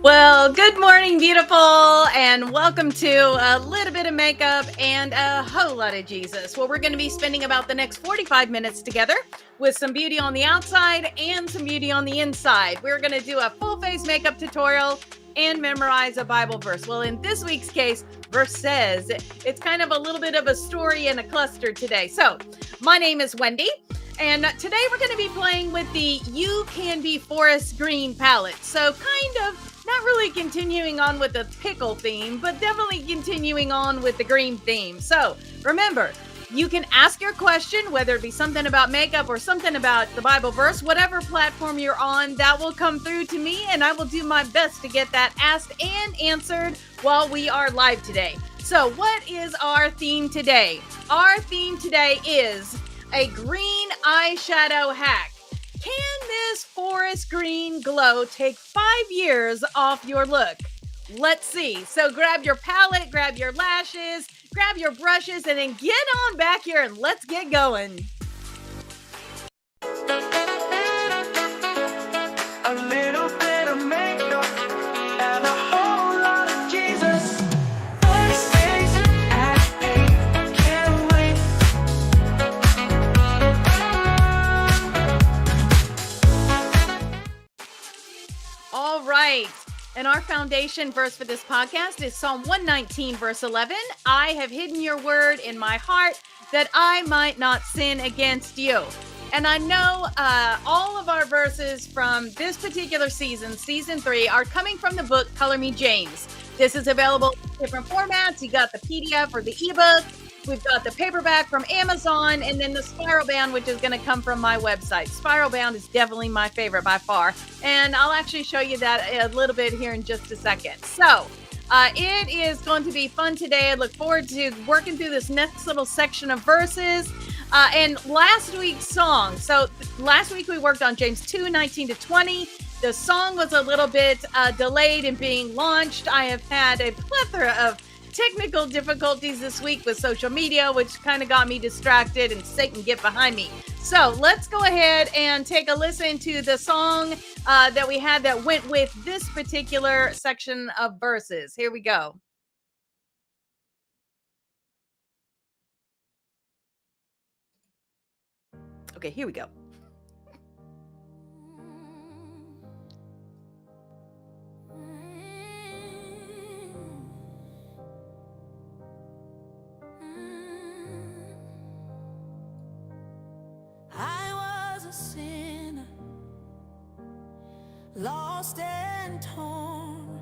Well, good morning, beautiful, and welcome to a little bit of makeup and a whole lot of Jesus. Well, we're going to be spending about the next 45 minutes together with some beauty on the outside and some beauty on the inside. We're going to do a full face makeup tutorial and memorize a Bible verse. Well, in this week's case, verse says it's kind of a little bit of a story and a cluster today. So, my name is Wendy. And today we're going to be playing with the You Can Be Forest Green palette. So kind of not really continuing on with the pickle theme, but definitely continuing on with the green theme. So remember, you can ask your question, whether it be something about makeup or something about the Bible verse, whatever platform you're on, that will come through to me, and I will do my best to get that asked and answered while we are live today. So what is our theme today? Our theme today is a green eyeshadow hack. Can this forest green glow take 5 years off your look? Let's see. So grab your palette, grab your lashes, grab your brushes, and then get on back here and let's get going. A little bit of makeup and a whole lot of Jesus. Can't wait. All right. And our foundation verse for this podcast is Psalm 119, verse 11. I have hidden your word in my heart that I might not sin against you. And I know all of our verses from this particular season, season 3, are coming from the book Color Me James. This is available in different formats. You got the PDF or the ebook. We've got the paperback from Amazon, and then the spiral bound, which is going to come from my website. Spiral bound is definitely my favorite by far, and I'll actually show you that a little bit here in just a second. So it is going to be fun today. I look forward to working through this next little section of verses. And last week's song. So last week we worked on James 2:19-20. The song was a little bit delayed in being launched. I have had a plethora of technical difficulties this week with social media, which kind of got me distracted, and Satan, get behind me. So let's go ahead and take a listen to the song that we had that went with this particular section of verses. Here we go. Okay, here we go. Sinner, lost and torn,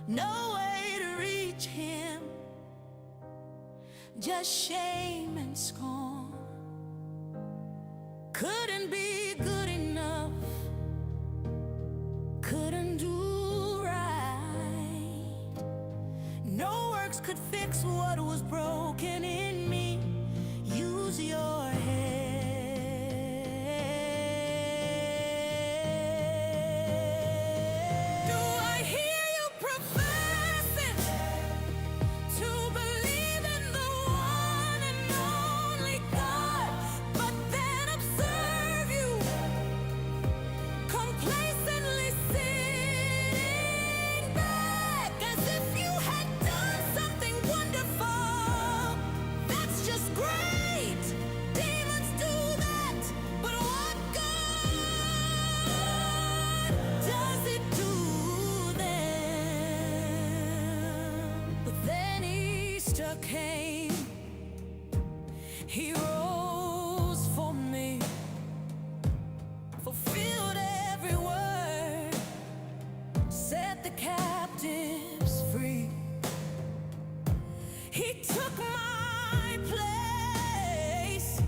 no way to reach him, just shame and scorn. Couldn't be good enough, couldn't do right. No works could fix what was broken in me. Use your head. Came, he rose for me, fulfilled every word, set the captives free. He took my place,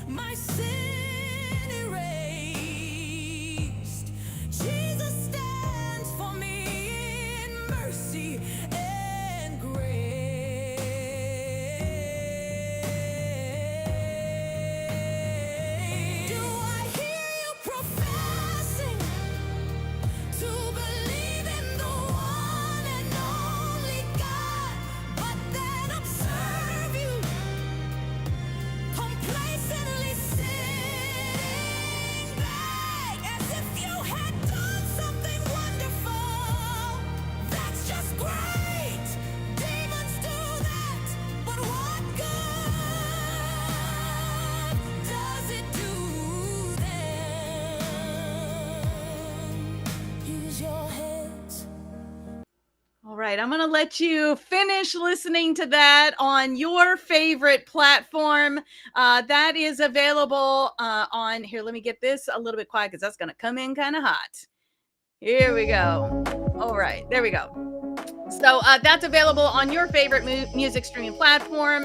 my sin erased. Jesus stands for me in mercy and grace. right, I'm going to let you finish listening to that on your favorite platform. That is available on here. Let me get this a little bit quiet because that's going to come in kind of hot. Here we go. All right, there we go. So that's available on your favorite music streaming platform.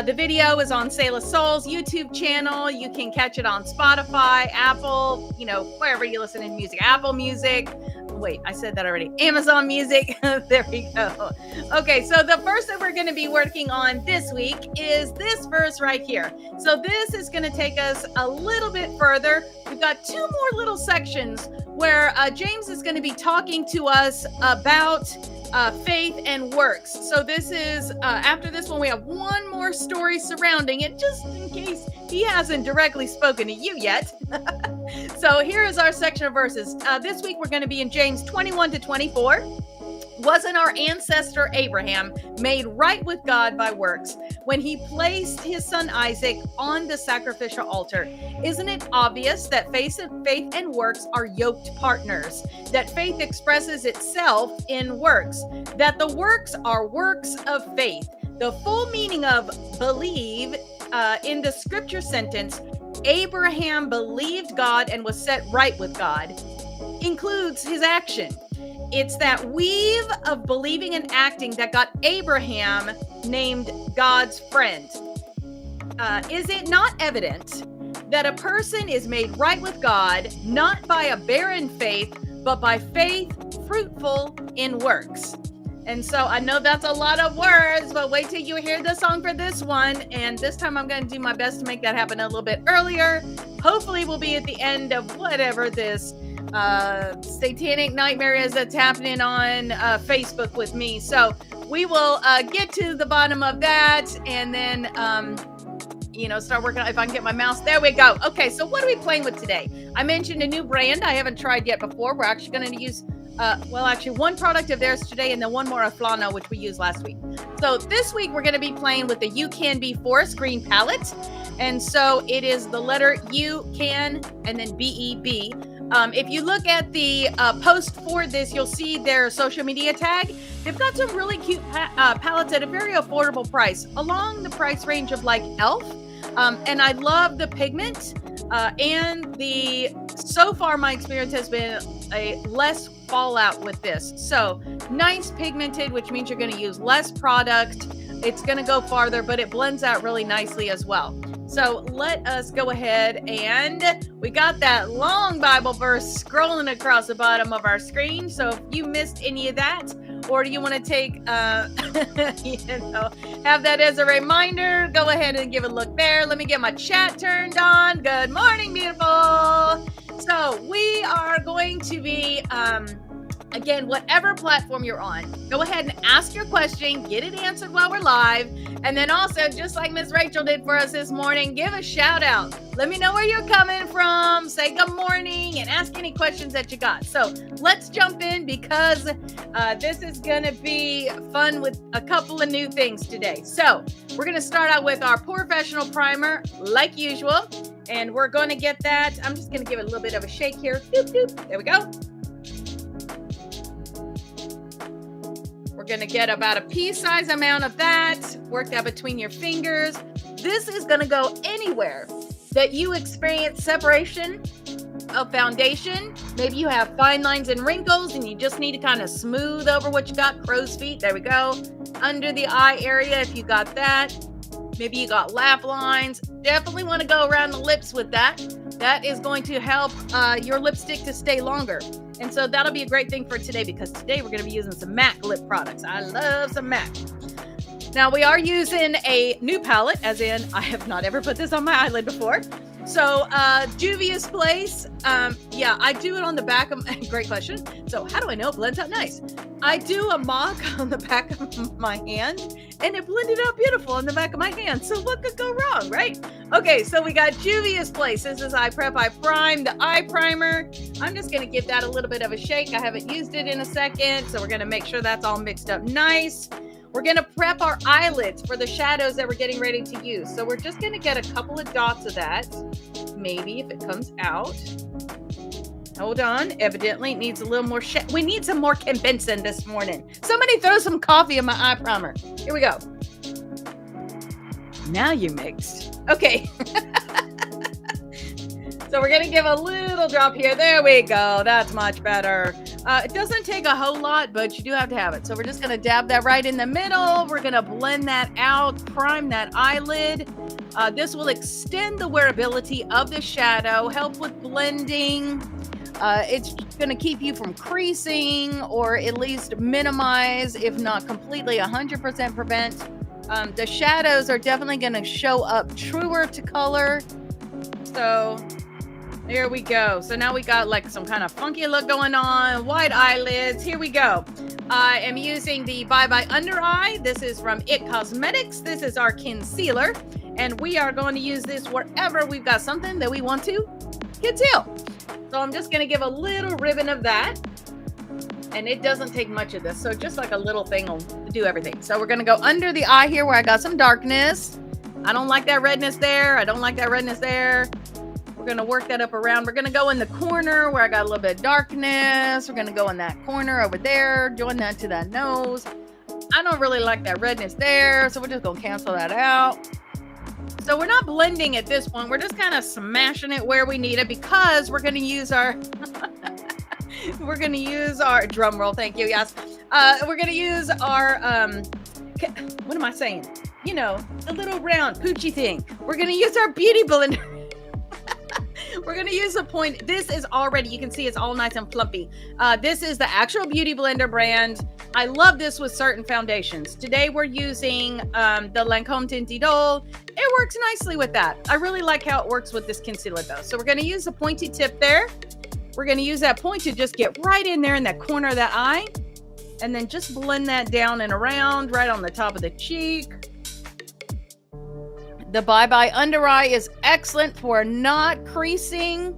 The video is on Selah Soul's YouTube channel. You can catch it on Spotify, Apple, wherever you listen to music, Apple Music. Wait, I said that already. Amazon Music. There we go. Okay, so the verse that we're going to be working on this week is this verse right here. So this is going to take us a little bit further. We've got two more little sections where James is going to be talking to us about faith and works. So this is, after this one, we have one more story surrounding it, just in case he hasn't directly spoken to you yet. So here is our section of verses. This week we're going to be in James 21-24. Wasn't our ancestor Abraham made right with God by works when he placed his son Isaac on the sacrificial altar? Isn't it obvious that faith and works are yoked partners? That faith expresses itself in works? That the works are works of faith? The full meaning of believe in the scripture sentence, Abraham believed God and was set right with God, includes his action. It's that weave of believing and acting that got Abraham named God's friend. Is it not evident that a person is made right with God, not by a barren faith, but by faith fruitful in works? And so I know that's a lot of words, but wait till you hear the song for this one. And this time I'm going to do my best to make that happen a little bit earlier. Hopefully we'll be at the end of whatever this satanic nightmare is that's happening on Facebook with me. So we will get to the bottom of that and then start working on if I can get my mouse. There we go. Okay, so what are we playing with today? I mentioned a new brand I haven't tried yet before. We're actually going to use one product of theirs today and then one more of Flano, which we used last week. So this week we're going to be playing with the You Can Be Forest green palette. And so it is the letter U can and then BEB. If you look at the post for this, you'll see their social media tag. They've got some really cute palettes at a very affordable price, along the price range of like e.l.f. And I love the pigment so far my experience has been a less fallout with this. So nice pigmented, which means you're going to use less product. It's going to go farther, but it blends out really nicely as well. So let us go ahead, and we got that long Bible verse scrolling across the bottom of our screen. So if you missed any of that, or do you want to take, have that as a reminder, go ahead and give a look there. Let me get my chat turned on. Good morning, beautiful. So we are going to be, again, whatever platform you're on, go ahead and ask your question, get it answered while we're live. And then also, just like Miss Rachel did for us this morning, give a shout out. Let me know where you're coming from, say good morning, and ask any questions that you got. So let's jump in because this is going to be fun with a couple of new things today. So we're going to start out with our professional primer like usual. And we're going to get that. I'm just going to give it a little bit of a shake here. Doop, doop. There we go. We're going to get about a pea-size amount of that. Work that between your fingers. This is going to go anywhere that you experience separation of foundation. Maybe you have fine lines and wrinkles and you just need to kind of smooth over what you got. Crow's feet. There we go. Under the eye area, if you got that. Maybe you got laugh lines. Definitely want to go around the lips with that. That is going to help your lipstick to stay longer. And so that'll be a great thing for today because today we're going to be using some MAC lip products. I love some MAC. Now we are using a new palette, as in I have not ever put this on my eyelid before. So Juvia's Place, I do it on the back of, great question. So how do I know it blends out nice? I do a mock on the back of my hand and it blended out beautiful on the back of my hand. So what could go wrong, right? Okay, so we got Juvia's Place. This is Eye Prep, Eye Prime, the eye primer. I'm just gonna give that a little bit of a shake. I haven't used it in a second, so we're gonna make sure that's all mixed up nice. We're going to prep our eyelids for the shadows that we're getting ready to use. So we're just going to get a couple of dots of that, maybe if it comes out. Hold on. Evidently it needs a little more we need some more convincing this morning. Somebody throw some coffee in my eye primer. Here we go. Now you mixed. Okay. So we're going to give a little drop here. There we go. That's much better. It doesn't take a whole lot, but you do have to have it. So we're just going to dab that right in the middle. We're going to blend that out, prime that eyelid. This will extend the wearability of the shadow, help with blending. It's going to keep you from creasing, or at least minimize, if not completely 100% prevent. The shadows are definitely going to show up truer to color. So there we go. So now we got like some kind of funky look going on. White eyelids. Here we go. I am using the Bye Bye Under Eye. This is from It Cosmetics. This is our concealer. And we are going to use this wherever we've got something that we want to conceal. So I'm just going to give a little ribbon of that. And it doesn't take much of this. So just like a little thing will do everything. So we're going to go under the eye here where I got some darkness. I don't like that redness there. I don't like that redness there. We're going to work that up around. We're going to go in the corner where I got a little bit of darkness. We're going to go in that corner over there. Join that to that nose. I don't really like that redness there. So we're just going to cancel that out. So we're not blending at this point. We're just kind of smashing it where we need it because we're going to use our... we're going to use our... Drum roll. Thank you. Yes. We're going to use our... what am I saying? You know, the little round poochy thing. We're going to use our beauty blender. We're going to use a point. This is already, you can see it's all nice and plumpy. This is the actual Beauty Blender brand. I love this with certain foundations. Today we're using the Lancome Untitled. It works nicely with that. I really like how it works with this concealer though. So we're going to use the pointy tip there. We're going to use that point to just get right in there in that corner of that eye. And then just blend that down and around right on the top of the cheek. The Bye Bye Under Eye is excellent for not creasing.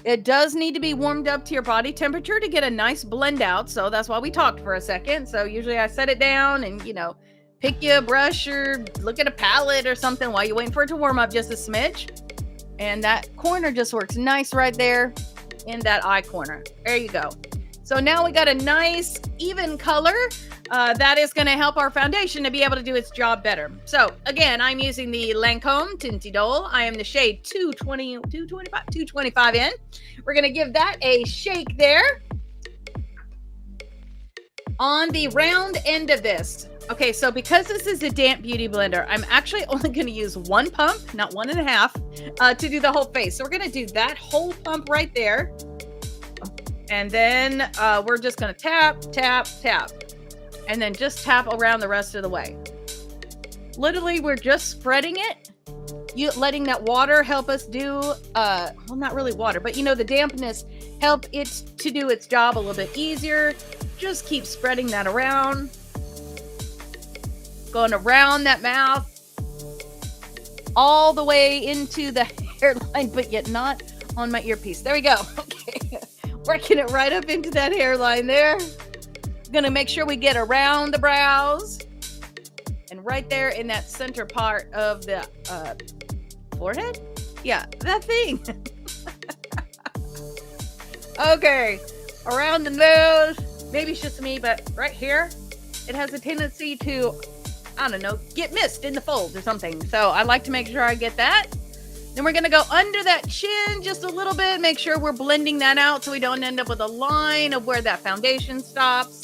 It does need to be warmed up to your body temperature to get a nice blend out. So that's why we talked for a second. So usually I set it down and, you know, pick you a brush or look at a palette or something while you're waiting for it to warm up just a smidge. And that corner just works nice right there in that eye corner. There you go. So now we got a nice even color. That is going to help our foundation to be able to do its job better. So again, I'm using the Lancome Untitled. I am the shade 225 in. We're going to give that a shake there on the round end of this. Okay, so because this is a damp beauty blender, I'm actually only going to use one pump, not 1.5, to do the whole face. So we're going to do that whole pump right there. And then we're just going to tap, tap, tap. And then just tap around the rest of the way. Literally, we're just spreading it. Letting that water help us do, well, not really water, but you know, the dampness help it to do its job a little bit easier. Just keep spreading that around. Going around that mouth. All the way into the hairline, but yet not on my earpiece. There we go. Okay. Working it right up into that hairline there. Gonna make sure we get around the brows and right there in that center part of the forehead. Yeah, that thing. Okay, around the nose. Maybe it's just me, but right here, it has a tendency to, I don't know, get missed in the folds or something. So I like to make sure I get that. Then we're gonna go under that chin just a little bit. Make sure we're blending that out so we don't end up with a line of where that foundation stops.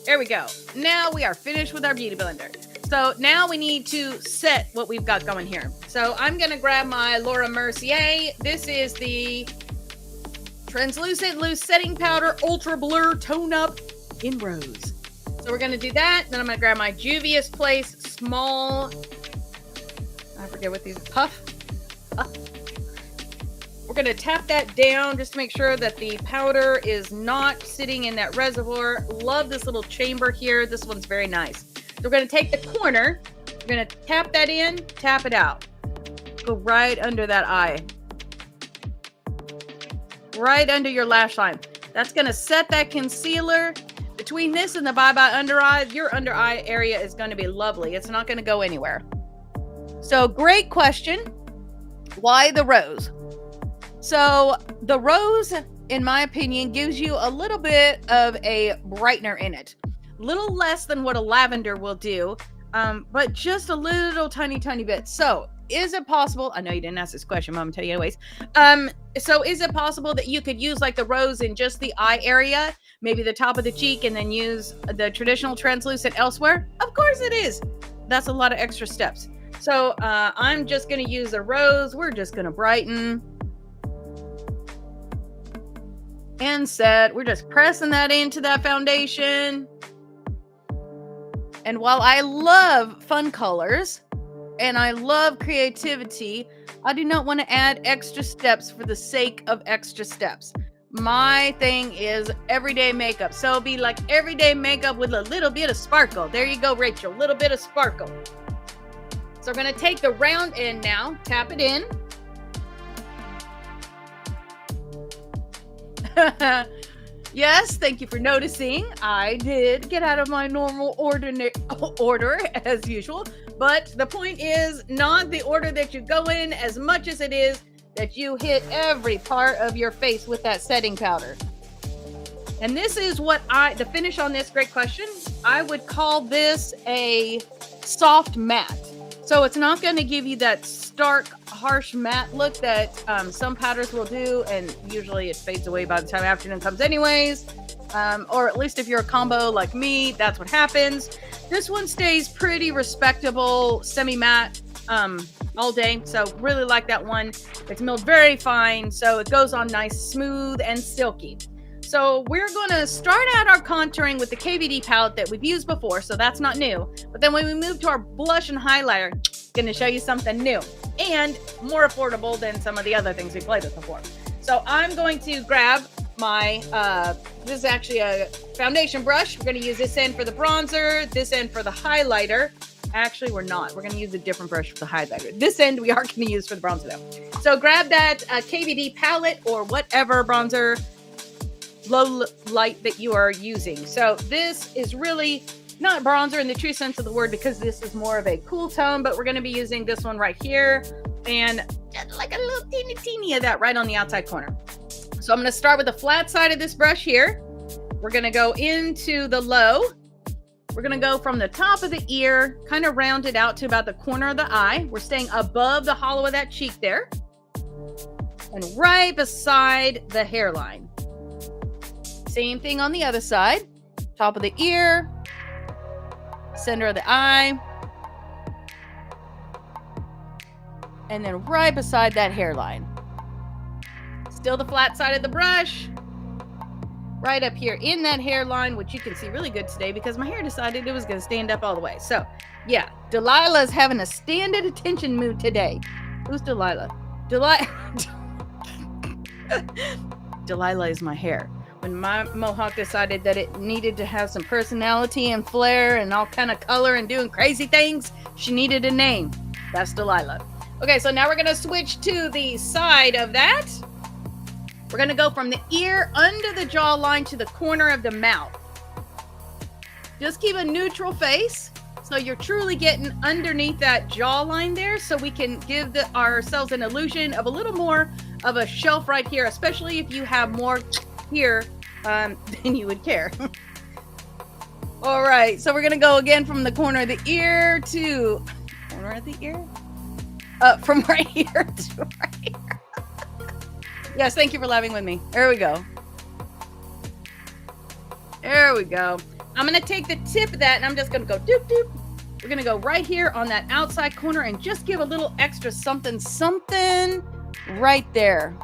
There we go. Now we are finished with our beauty blender. So now we need to set what we've got going here. So I'm going to grab my Laura Mercier. This is the Translucent Loose Setting Powder Ultra Blur Tone Up in Rose. So we're going to do that. Then I'm going to grab my Juvia's Place Small, I forget what these, Puff. We're going to tap that down just to make sure that the powder is not sitting in that reservoir. Love this little chamber here. This one's very nice. So we're going to take the corner. We're going to tap that in, tap it out. Go right under that eye. Right under your lash line. That's going to set that concealer. Between this and the Bye Bye Under Eye, your under eye area is going to be lovely. It's not going to go anywhere. So great question. Why the rose? So the rose, in my opinion, gives you a little bit of a brightener in it. Little less than what a lavender will do, but just a little tiny bit. So is it possible, I know you didn't ask this question, but I'm gonna tell you anyways. So is it possible that you could use like the rose in just the eye area, maybe the top of the cheek, and then use the traditional translucent elsewhere? Of course it is. That's a lot of extra steps. So I'm just gonna use a rose. We're just gonna brighten and set. We're just pressing that into that foundation. And while I love fun colors and I love creativity, I do not want to add extra steps for the sake of extra steps. My thing is everyday makeup. So it'll be like everyday makeup with a little bit of sparkle. There you go, Rachel, a little bit of sparkle. So we're going to take the round end now, tap it in. Yes, thank you for noticing. I did get out of my normal order as usual, but the point is not the order that you go in as much as it is that you hit every part of your face with that setting powder. And this is what the finish on this, great question. I would call this a soft matte. So it's not going to give you that stark, harsh matte look that some powders will do, and usually it fades away by the time afternoon comes anyways. Or at least if you're a combo like me, that's what happens. This one stays pretty respectable, semi-matte all day. So really like that one. It's milled very fine, so it goes on nice, smooth, and silky. So we're going to start out our contouring with the KVD palette that we've used before, so that's not new. But then when we move to our blush and highlighter, going to show you something new and more affordable than some of the other things we played with before. So I'm going to grab my, this is actually a foundation brush. We're going to use this end for the bronzer, this end for the highlighter. Actually, we're not. We're going to use a different brush for the highlighter. This end we are going to use for the bronzer though. So grab that KVD palette or whatever bronzer low light that you are using. So this is really not bronzer in the true sense of the word because this is more of a cool tone, but we're going to be using this one right here and just like a little teeny of that right on the outside corner. So I'm going to start with the flat side of this brush here. We're going to go into the low. We're going to go from the top of the ear, kind of round it out to about the corner of the eye. We're staying above the hollow of that cheek there and right beside the hairline. Same thing on the other side. Top of the ear, center of the eye, and then right beside that hairline. Still the flat side of the brush. Right up here in that hairline, which you can see really good today because my hair decided it was going to stand up all the way. So, yeah, Delilah's having a stand at attention mood today. Who's Delilah? Delilah is my hair. When my mohawk decided that it needed to have some personality and flair and all kind of color and doing crazy things, she needed a name. That's Delilah. Okay, so now we're going to switch to the side of that. We're going to go from the ear under the jawline to the corner of the mouth. Just keep a neutral face so you're truly getting underneath that jawline there so we can give ourselves an illusion of a little more of a shelf right here, especially if you have more here than you would care. All right, so we're gonna go again from the corner of the ear to corner of the ear, from right here to right here. Yes, thank you for laughing with me. There we go. There we go. I'm gonna take the tip of that and I'm just gonna go doop doop. We're gonna go right here on that outside corner and just give a little extra something right there.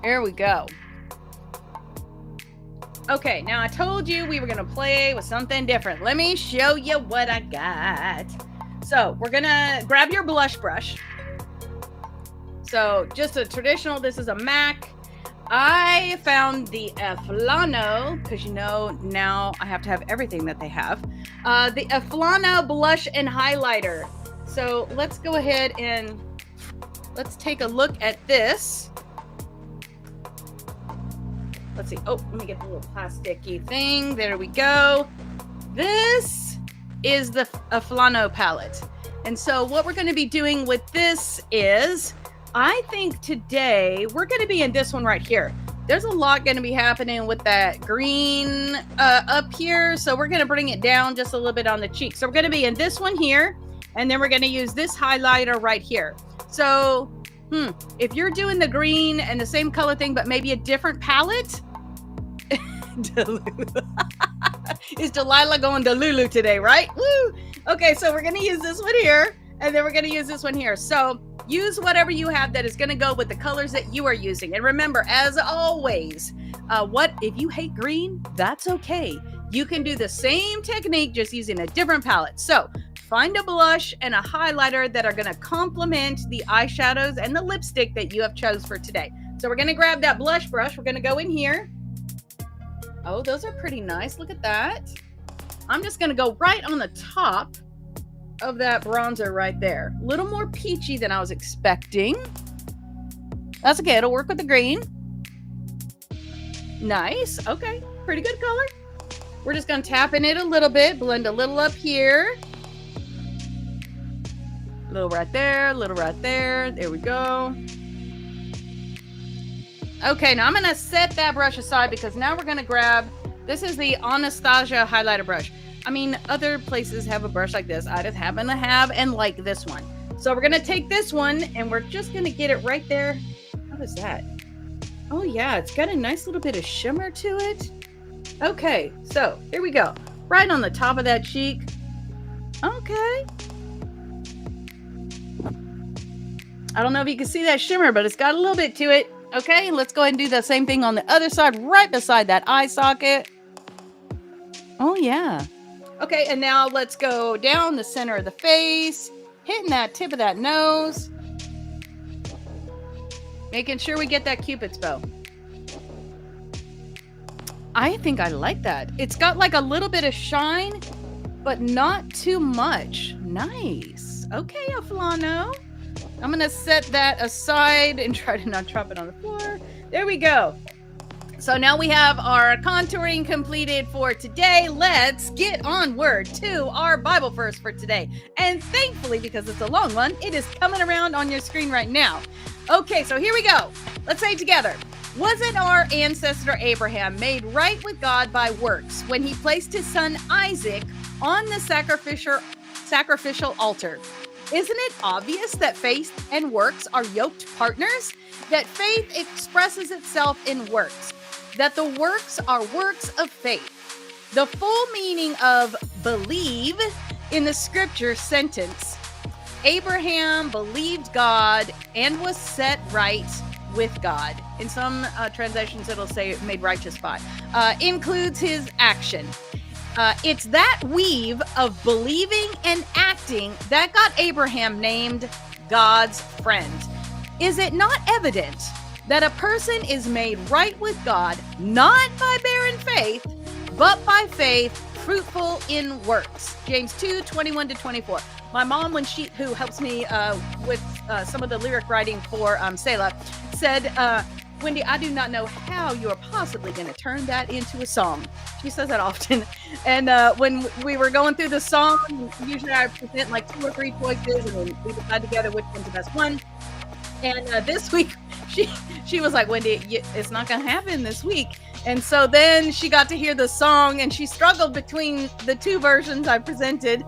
There we go. Okay, now I told you we were going to play with something different. Let me show you what I got. So we're going to grab your blush brush. So just a traditional, this is a MAC. I found the Eflano, because you know now I have to have everything that they have. The Eflano blush and highlighter. So let's go ahead and let's take a look at this. Let's see. Oh, let me get the little plasticky thing. There we go. This is the Eflano palette. And so what we're going to be doing with this is, I think today we're going to be in this one right here. There's a lot going to be happening with that green up here. So we're going to bring it down just a little bit on the cheek. So we're going to be in this one here. And then we're going to use this highlighter right here. So if you're doing the green and the same color thing, but maybe a different palette. Is Delilah going to Lulu today, right? Woo! Okay, so we're going to use this one here. And then we're going to use this one here. So use whatever you have that is going to go with the colors that you are using. And remember, as always, if you hate green, that's okay. You can do the same technique, just using a different palette. So find a blush and a highlighter that are going to complement the eyeshadows and the lipstick that you have chose for today. So we're going to grab that blush brush. We're going to go in here. Oh, those are pretty nice. Look at that. I'm just going to go right on the top of that bronzer right there. A little more peachy than I was expecting. That's okay. It'll work with the green. Nice. Okay. Pretty good color. We're just going to tap in it a little bit. Blend a little up here. A little right there. A little right there. There we go. Okay. Now I'm going to set that brush aside because now we're going to grab, this is the Anastasia highlighter brush. I mean, other places have a brush like this. I just happen to have and like this one. So we're going to take this one and we're just going to get it right there. How is that? Oh yeah, it's got a nice little bit of shimmer to it. Okay, so here we go. Right on the top of that cheek. Okay. I don't know if you can see that shimmer, but it's got a little bit to it. Okay, let's go ahead and do the same thing on the other side, right beside that eye socket. Oh yeah. Okay, and now let's go down the center of the face, hitting that tip of that nose. Making sure we get that Cupid's bow. I think I like that. It's got like a little bit of shine, but not too much. Nice. Okay, Aflano. I'm going to set that aside and try to not drop it on the floor. There we go. So now we have our contouring completed for today. Let's get onward to our Bible verse for today. And thankfully, because it's a long one, it is coming around on your screen right now. Okay, so here we go. Let's say it together. Wasn't our ancestor Abraham made right with God by works when he placed his son Isaac on the sacrificial altar? Isn't it obvious that faith and works are yoked partners? That faith expresses itself in works. That the works are works of faith. The full meaning of believe in the scripture sentence, Abraham believed God and was set right with God. In some translations, it'll say made righteous by. Includes his action. It's that weave of believing and acting that got Abraham named God's friend. Is it not evident that a person is made right with God, not by barren faith, but by faith, fruitful in works? James 2:21-24. My mom, who helps me with some of the lyric writing for Selah, said, Wendy, I do not know how you are possibly going to turn that into a song. She says that often. And when we were going through the song, usually I present like 2 or 3 choices, and then we decide together which one's the best one. And this week, she was like, Wendy, it's not going to happen this week. And so then she got to hear the song, and she struggled between the 2 versions I presented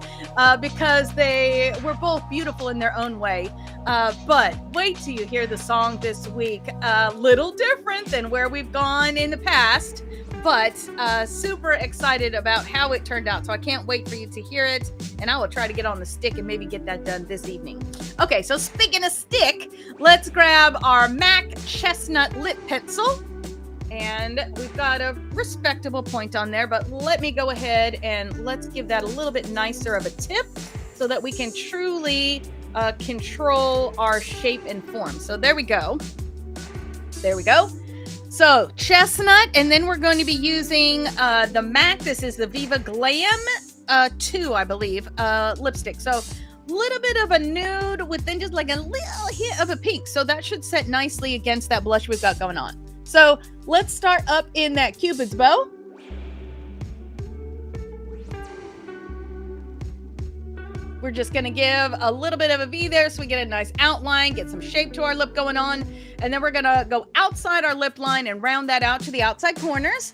because they were both beautiful in their own way. But wait till you hear the song this week. A little different than where we've gone in the past, but super excited about how it turned out. So I can't wait for you to hear it, and I will try to get on the stick and maybe get that done this evening. Okay, so speaking of stick, let's grab our MAC Chestnut Lip Pencil. And we've got a respectable point on there, but let me go ahead and let's give that a little bit nicer of a tip so that we can truly control our shape and form. So there we go. There we go. So chestnut, and then we're going to be using the MAC. This is the Viva Glam 2, I believe, lipstick. So a little bit of a nude with then just like a little hit of a pink. So that should set nicely against that blush we've got going on. So let's start up in that Cupid's bow. We're just going to give a little bit of a V there so we get a nice outline, get some shape to our lip going on. And then we're going to go outside our lip line and round that out to the outside corners.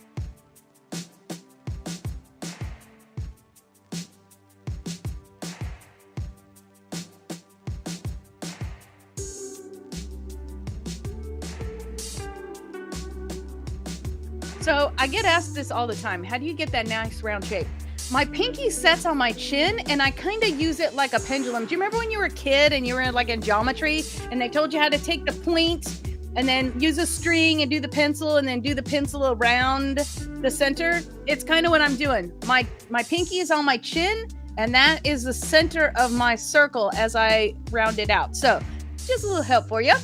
So I get asked this all the time. How do you get that nice round shape? My pinky sets on my chin and I kind of use it like a pendulum. Do you remember when you were a kid and you were like in geometry and they told you how to take the point and then use a string and do the pencil and then do the pencil around the center? It's kind of what I'm doing. My pinky is on my chin and that is the center of my circle as I round it out. So just a little help for you.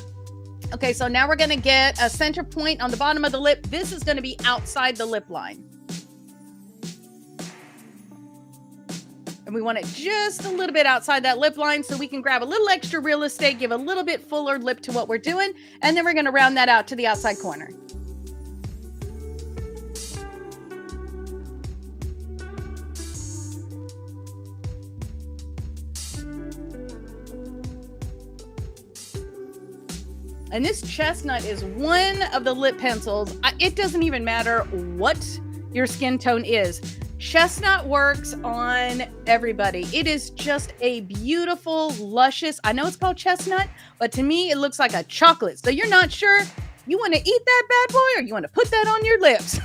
Okay, so now we're going to get a center point on the bottom of the lip. This is going to be outside the lip line. And we want it just a little bit outside that lip line so we can grab a little extra real estate, give a little bit fuller lip to what we're doing, and then we're going to round that out to the outside corner. And this chestnut is one of the lip pencils. It doesn't even matter what your skin tone is. Chestnut works on everybody. It is just a beautiful, luscious, I know it's called chestnut, but to me, it looks like a chocolate. So you're not sure you want to eat that bad boy or you want to put that on your lips.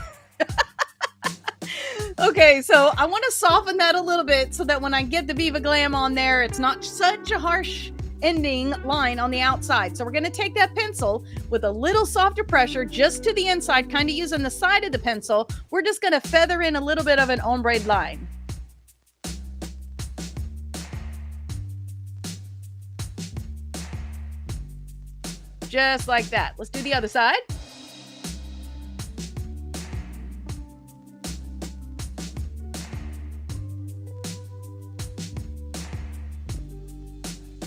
Okay, so I want to soften that a little bit so that when I get the Viva Glam on there, it's not such a harsh ending line on the outside. So we're going to take that pencil with a little softer pressure just to the inside, kind of using the side of the pencil. We're just going to feather in a little bit of an ombre line. Just like that. Let's do the other side.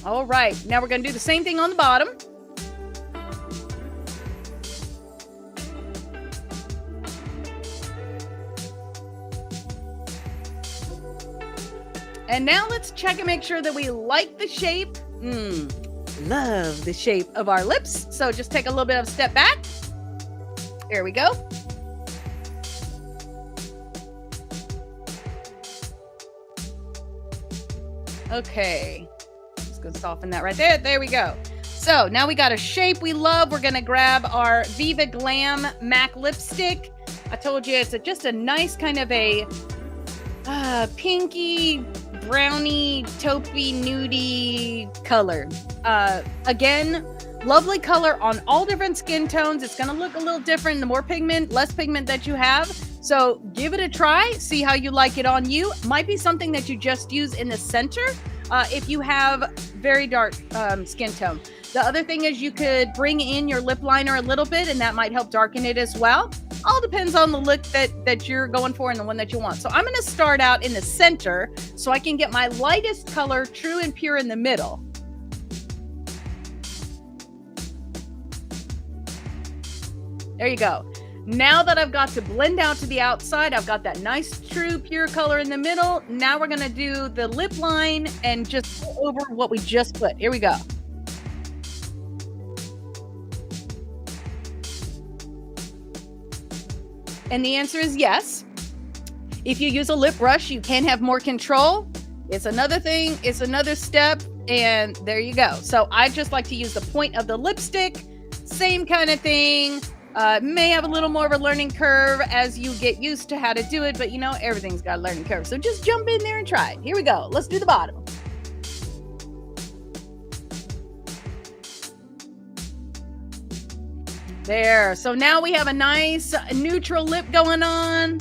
All right, now we're going to do the same thing on the bottom. And now let's check and make sure that we like the shape. Love the shape of our lips. So just take a little bit of a step back. There we go. Okay. Gonna soften that right there. There we go. So now we got a shape we love. We're gonna grab our Viva Glam MAC lipstick. I told you it's just a nice kind of a pinky, browny, taupey, nudie color. Again, lovely color on all different skin tones. It's gonna look a little different. The more pigment, less pigment that you have. So give it a try. See how you like it on you. Might be something that you just use in the center. If you have very dark skin tone. The other thing is you could bring in your lip liner a little bit and that might help darken it as well. All depends on the look that you're going for and the one that you want. So I'm going to start out in the center so I can get my lightest color true and pure in the middle. There you go. Now that I've got to blend out to the outside, I've got that nice, true, pure color in the middle. Now we're going to do the lip line and just go over what we just put. Here we go. And the answer is yes. If you use a lip brush, you can have more control. It's another thing. It's another step. And there you go. So I just like to use the point of the lipstick. Same kind of thing. May have a little more of a learning curve as you get used to how to do it, but you know, everything's got a learning curve. So just jump in there and try it. Here we go. Let's do the bottom. There. So now we have a nice neutral lip going on.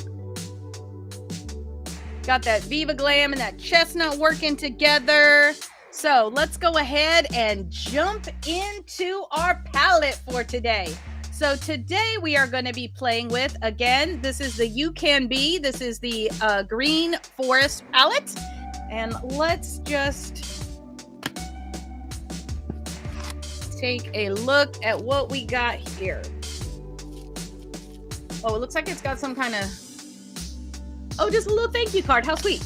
Got that Viva Glam and that chestnut working together. So let's go ahead and jump into our palette for today. So today we are going to be playing with, again, this is the You Can Be. This is the Green Forest palette. And let's just take a look at what we got here. Oh, it looks like it's got some kind of, oh, just a little thank you card. How sweet.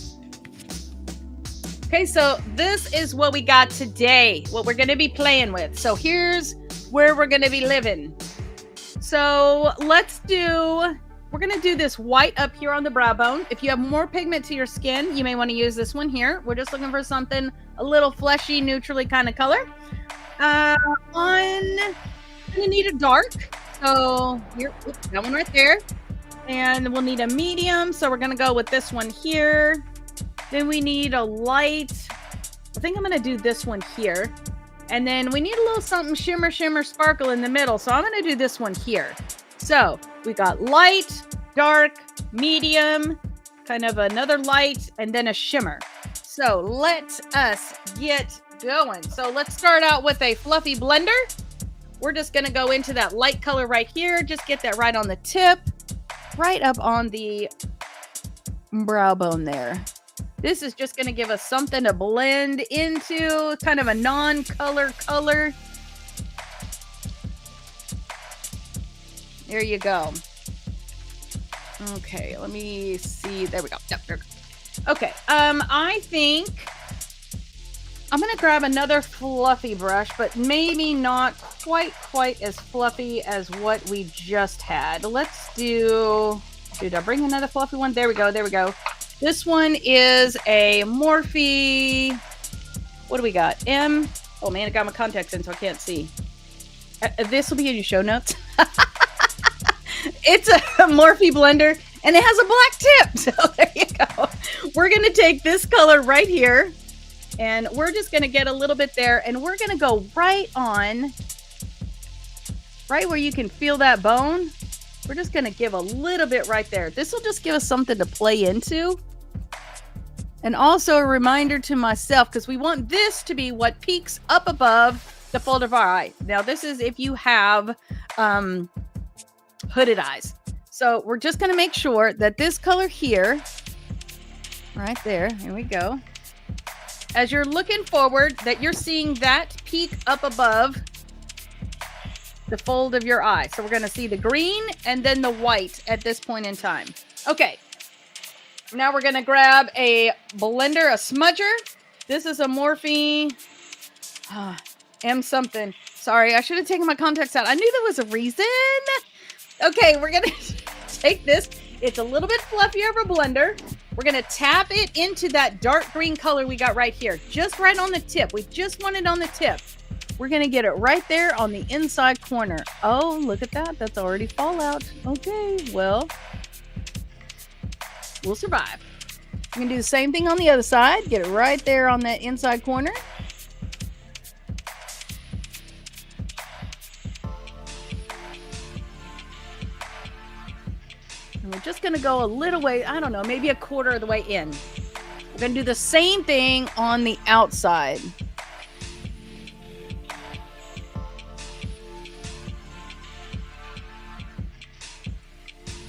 Okay, so this is what we got today, what we're going to be playing with. So here's where we're going to be living. So we're going to do this white up here on the brow bone. If you have more pigment to your skin, you may want to use this one here. We're just looking for something a little fleshy, neutrally kind of color. You need a dark. So here, that one right there. And we'll need a medium. So we're going to go with this one here. Then we need a light. I think I'm going to do this one here. And then we need a little something shimmer, shimmer, sparkle in the middle. So I'm going to do this one here. So we got light, dark, medium, kind of another light, and then a shimmer. So let us get going. So let's start out with a fluffy blender. We're just going to go into that light color right here. Just get that right on the tip, right up on the brow bone there. This is just going to give us something to blend into, kind of a non-color color. There you go. Okay, let me see. There we go. Yep, there we go. Okay, I think I'm going to grab another fluffy brush, but maybe not quite as fluffy as what we just had. Let's do... Did I bring another fluffy one? There we go. There we go. This one is a Morphe. What do we got? M. Oh man, I got my contacts in so I can't see. This will be in your show notes. It's a Morphe blender and it has a black tip. So there you go. We're going to take this color right here and we're just going to get a little bit there and we're going to go right where you can feel that bone. We're just going to give a little bit right there. This will just give us something to play into. And also a reminder to myself, because we want this to be what peaks up above the fold of our eye. Now, this is if you have hooded eyes. So we're just going to make sure that this color here, right there, here we go. As you're looking forward, that you're seeing that peak up above the fold of your eye. So we're going to see the green and then the white at this point in time. Okay. Now we're going to grab a blender, a smudger. This is a Morphe M something. Sorry, I should have taken my contacts out. I knew there was a reason. Okay, we're going to take this. It's a little bit fluffier of a blender. We're going to tap it into that dark green color we got right here. Just right on the tip. We just want it on the tip. We're going to get it right there on the inside corner. Oh, look at that. That's already fallout. Okay, well, we'll survive. We're going to do the same thing on the other side. Get it right there on that inside corner. And we're just going to go a little way, I don't know, maybe a quarter of the way in. We're going to do the same thing on the outside.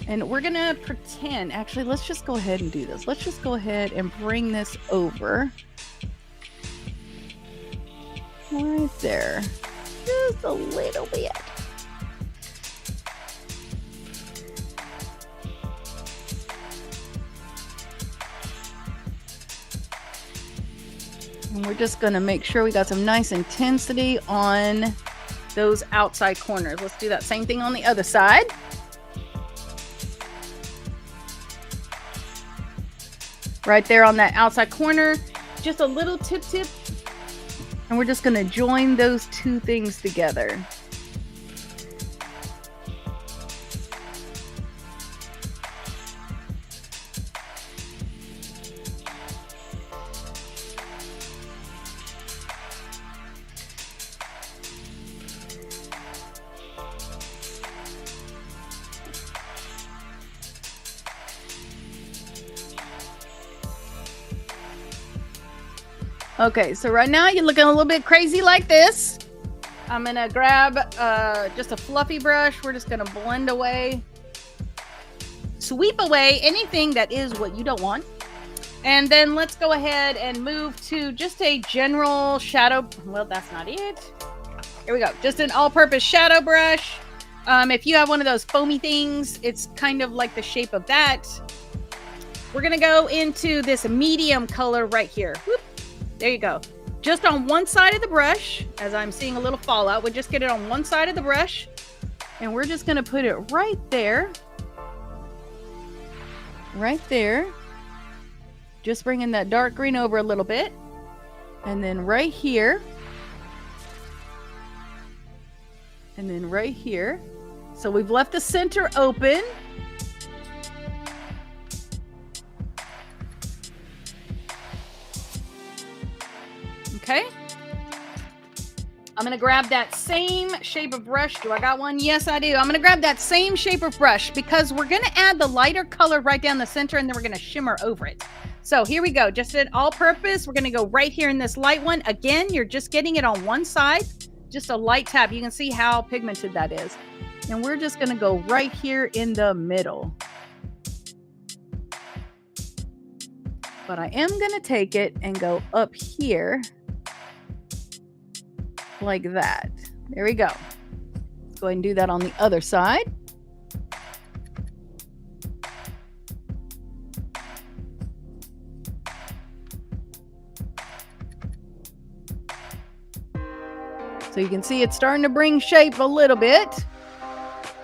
And we're going to pretend, actually, let's just go ahead and do this. Let's just go ahead and bring this over. Right there. Just a little bit. And we're just going to make sure we got some nice intensity on those outside corners. Let's do that same thing on the other side. Right there on that outside corner, just a little tip. And we're just going to join those two things together. Okay, so right now you're looking a little bit crazy like this. I'm going to grab just a fluffy brush. We're just going to blend away, sweep away anything that is what you don't want. And then let's go ahead and move to just a general shadow. Well, that's not it. Here we go. Just an all-purpose shadow brush. If you have one of those foamy things, it's kind of like the shape of that. We're going to go into this medium color right here. Whoop. There you go. Just on one side of the brush, as I'm seeing a little fallout, we'll just get it on one side of the brush. And we're just going to put it right there. Right there. Just bringing that dark green over a little bit. And then right here. And then right here. So we've left the center open. Okay. I'm going to grab that same shape of brush. Do I got one? Yes, I do. I'm going to grab that same shape of brush because we're going to add the lighter color right down the center and then we're going to shimmer over it. So here we go. Just at all purpose. We're going to go right here in this light one. Again, you're just getting it on one side. Just a light tap. You can see how pigmented that is. And we're just going to go right here in the middle. But I am going to take it and go up here. Like that. There we go. Let's go ahead and do that on the other side. So you can see it's starting to bring shape a little bit.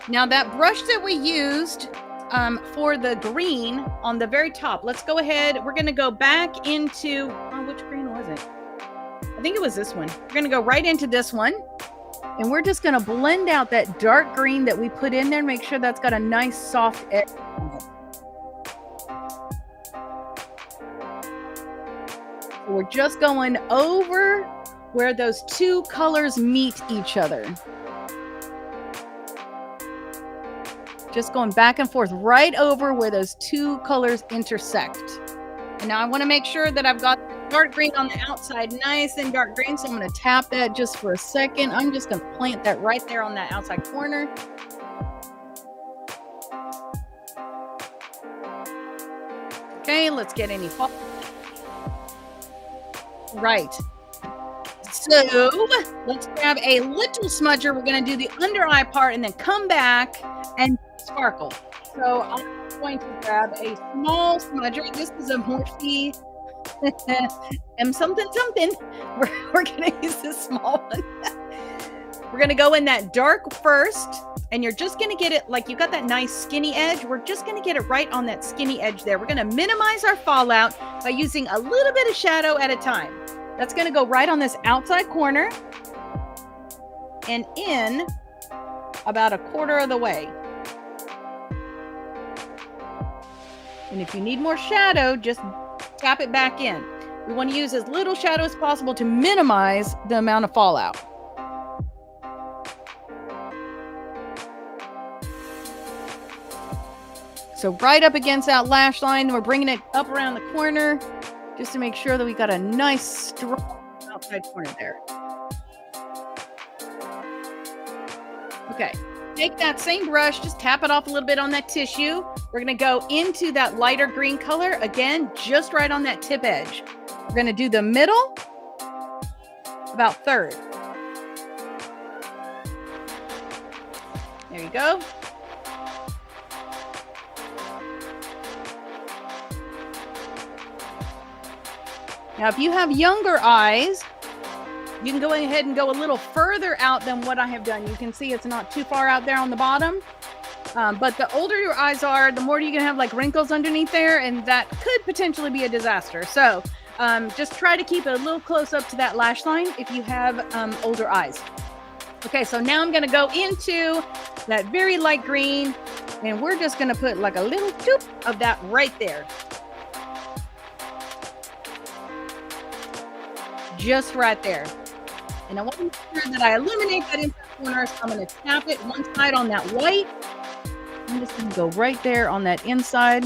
Now that brush that we used for the green on the very top, let's go ahead. We're going to go back into, which green was it? I think it was this one. We're going to go right into this one. And we're just going to blend out that dark green that we put in there and make sure that's got a nice soft edge. So we're just going over where those two colors meet each other. Just going back and forth right over where those two colors intersect. And now I want to make sure that I've got dark green on the outside, nice and dark green. So I'm going to tap that just for a second. I'm just going to plant that right there on that outside corner. Okay, let's get any fall. Right. So let's grab a little smudger. We're going to do the under eye part and then come back and sparkle. So I'm going to grab a small smudger. This is a Morphe M something. We're going to use this small one. We're going to go in that dark first, and you're just going to get it like you got that nice skinny edge. We're just going to get it right on that skinny edge there. We're going to minimize our fallout by using a little bit of shadow at a time. That's going to go right on this outside corner and in about a quarter of the way. And if you need more shadow, just tap it back in. We want to use as little shadow as possible to minimize the amount of fallout. So right up against that lash line, we're bringing it up around the corner just to make sure that we got a nice strong outside corner there. Okay, take that same brush, just tap it off a little bit on that tissue. We're going to go into that lighter green color, again, just right on that tip edge. We're going to do the middle, about third. There you go. Now, if you have younger eyes, you can go ahead and go a little further out than what I have done. You can see it's not too far out there on the bottom. But the older your eyes are, the more you're going to have like wrinkles underneath there, and that could potentially be a disaster. So just try to keep it a little close up to that lash line if you have older eyes. Okay, so now I'm going to go into that very light green, and we're just going to put like a little doop of that right there. Just right there. And I want to make sure that I illuminate that inside corner, so I'm going to tap it one side on that white. I'm just going to go right there on that inside.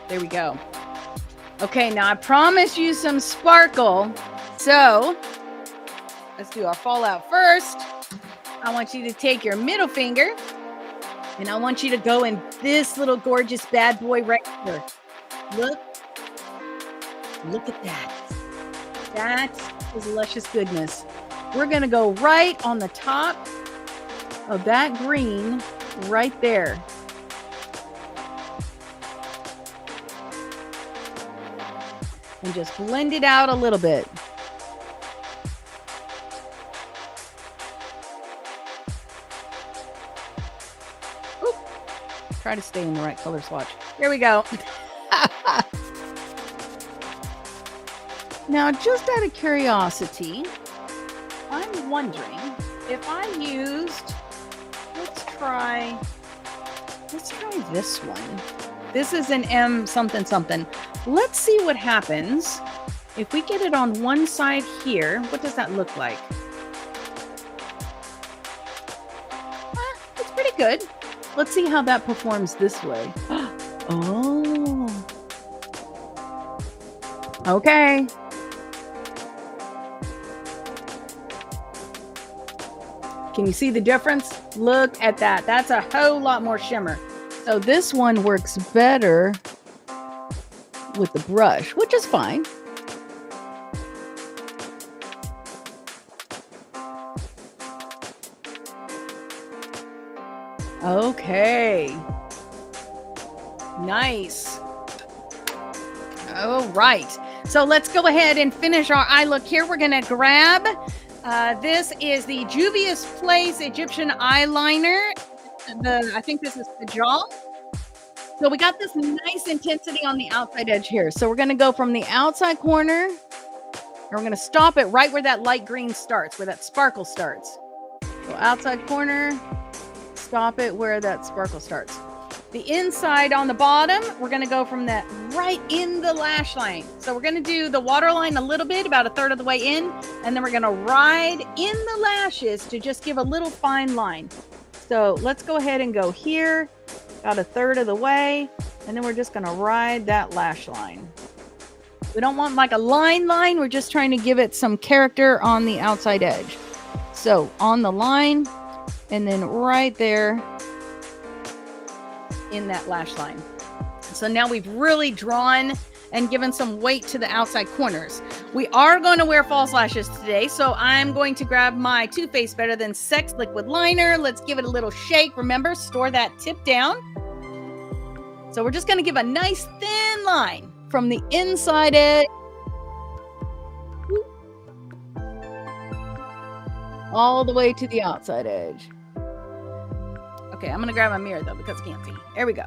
There we go. Okay, now I promised you some sparkle. So let's do our fallout first. I want you to take your middle finger and I want you to go in this little gorgeous bad boy right here. Look at that. That is luscious goodness. we're going to go right on the top of that green right there. And just blend it out a little bit. Oop. Try to stay in the right color swatch. Here we go. Now, just out of curiosity, I'm wondering if I used, let's try this one. This is an M something something. Let's see what happens if we get it on one side here. What does that look like? It's pretty good. Let's see how that performs this way. Oh. Okay. Can you see the difference? Look at that. That's a whole lot more shimmer. So this one works better with the brush, which is fine. Okay. Nice. All right. So let's go ahead and finish our eye look here. We're going to grab, this is the Juvia's Place Egyptian eyeliner. I think this is the jaw. So we got this nice intensity on the outside edge here. So we're going to go from the outside corner, and we're going to stop it right where that light green starts, where that sparkle starts. So outside corner, stop it where that sparkle starts. The inside on the bottom, we're going to go from that right in the lash line. So we're going to do the waterline a little bit, about a third of the way in, and then we're going to ride in the lashes to just give a little fine line. So let's go ahead and go here, about a third of the way, and then we're just going to ride that lash line. We don't want like a line, we're just trying to give it some character on the outside edge. So on the line, and then right there in that lash line. So now we've really drawn and given some weight to the outside corners. We are going to wear false lashes today, so I'm going to grab my Too Faced Better Than Sex liquid liner. Let's give it a little shake. Remember, store that tip down. So we're just going to give a nice thin line from the inside edge all the way to the outside edge. Okay, I'm going to grab my mirror, though, because I can't see. There we go.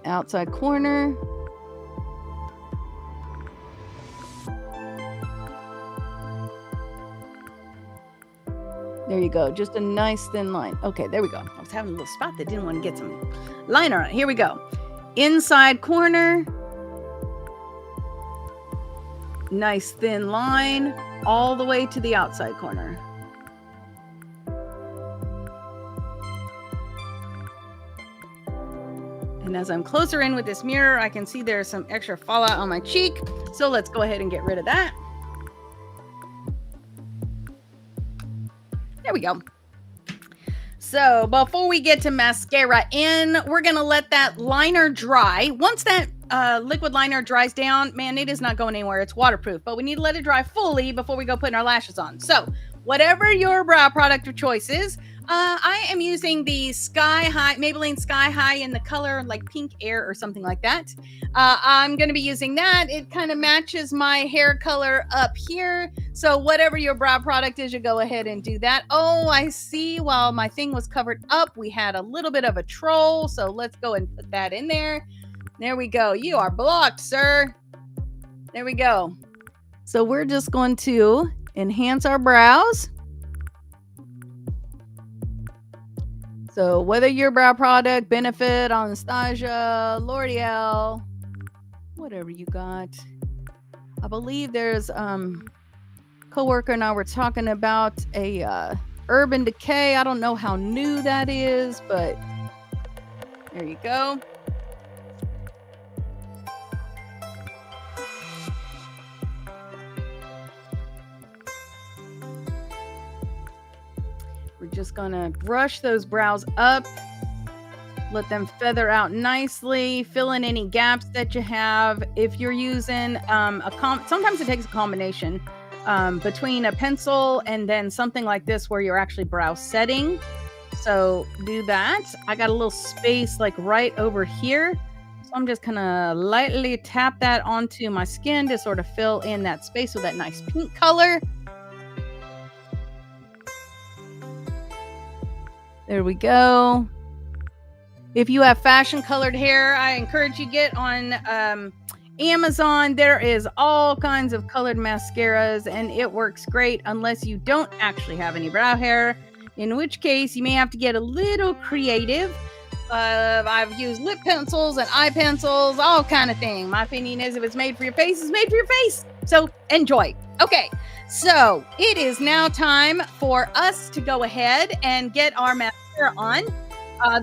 Outside corner. There you go. Just a nice thin line. Okay, there we go. I was having a little spot that didn't want to get some liner on it. Here we go. Inside corner. Nice thin line all the way to the outside corner. And as I'm closer in with this mirror, I can see there's some extra fallout on my cheek. So let's go ahead and get rid of that. There we go. So before we get to mascara in, we're going to let that liner dry. Once that liquid liner dries down, man, it is not going anywhere. It's waterproof, but we need to let it dry fully before we go putting our lashes on. So whatever your brow product of choice is, I am using the Sky High, Maybelline Sky High in the color like pink air or something like that. I'm going to be using that. It kind of matches my hair color up here. So whatever your brow product is, you go ahead and do that. Oh, I see. While my thing was covered up, we had a little bit of a troll. So let's go and put that in there. There we go. You are blocked, sir. There we go. So we're just going to enhance our brows. So whether your brow product, Benefit, Anastasia, L'Oreal, whatever you got. I believe there's coworker and I were talking about a Urban Decay. I don't know how new that is, but there you go. We're just gonna brush those brows up Let them feather out nicely. Fill in any gaps that you have. If you're using sometimes it takes a combination between a pencil and then something like this where you're actually brow setting. So do that. I got a little space like right over here. So I'm just gonna lightly tap that onto my skin to sort of fill in that space with that nice pink color. There we go. If you have fashion colored hair, I encourage you get on Amazon. There is all kinds of colored mascaras and it works great unless you don't actually have any brow hair, in which case you may have to get a little creative. I've used lip pencils and eye pencils, all kind of thing. My opinion is if it's made for your face, it's made for your face. So enjoy. Okay, so it is now time for us to go ahead and get our mascara on.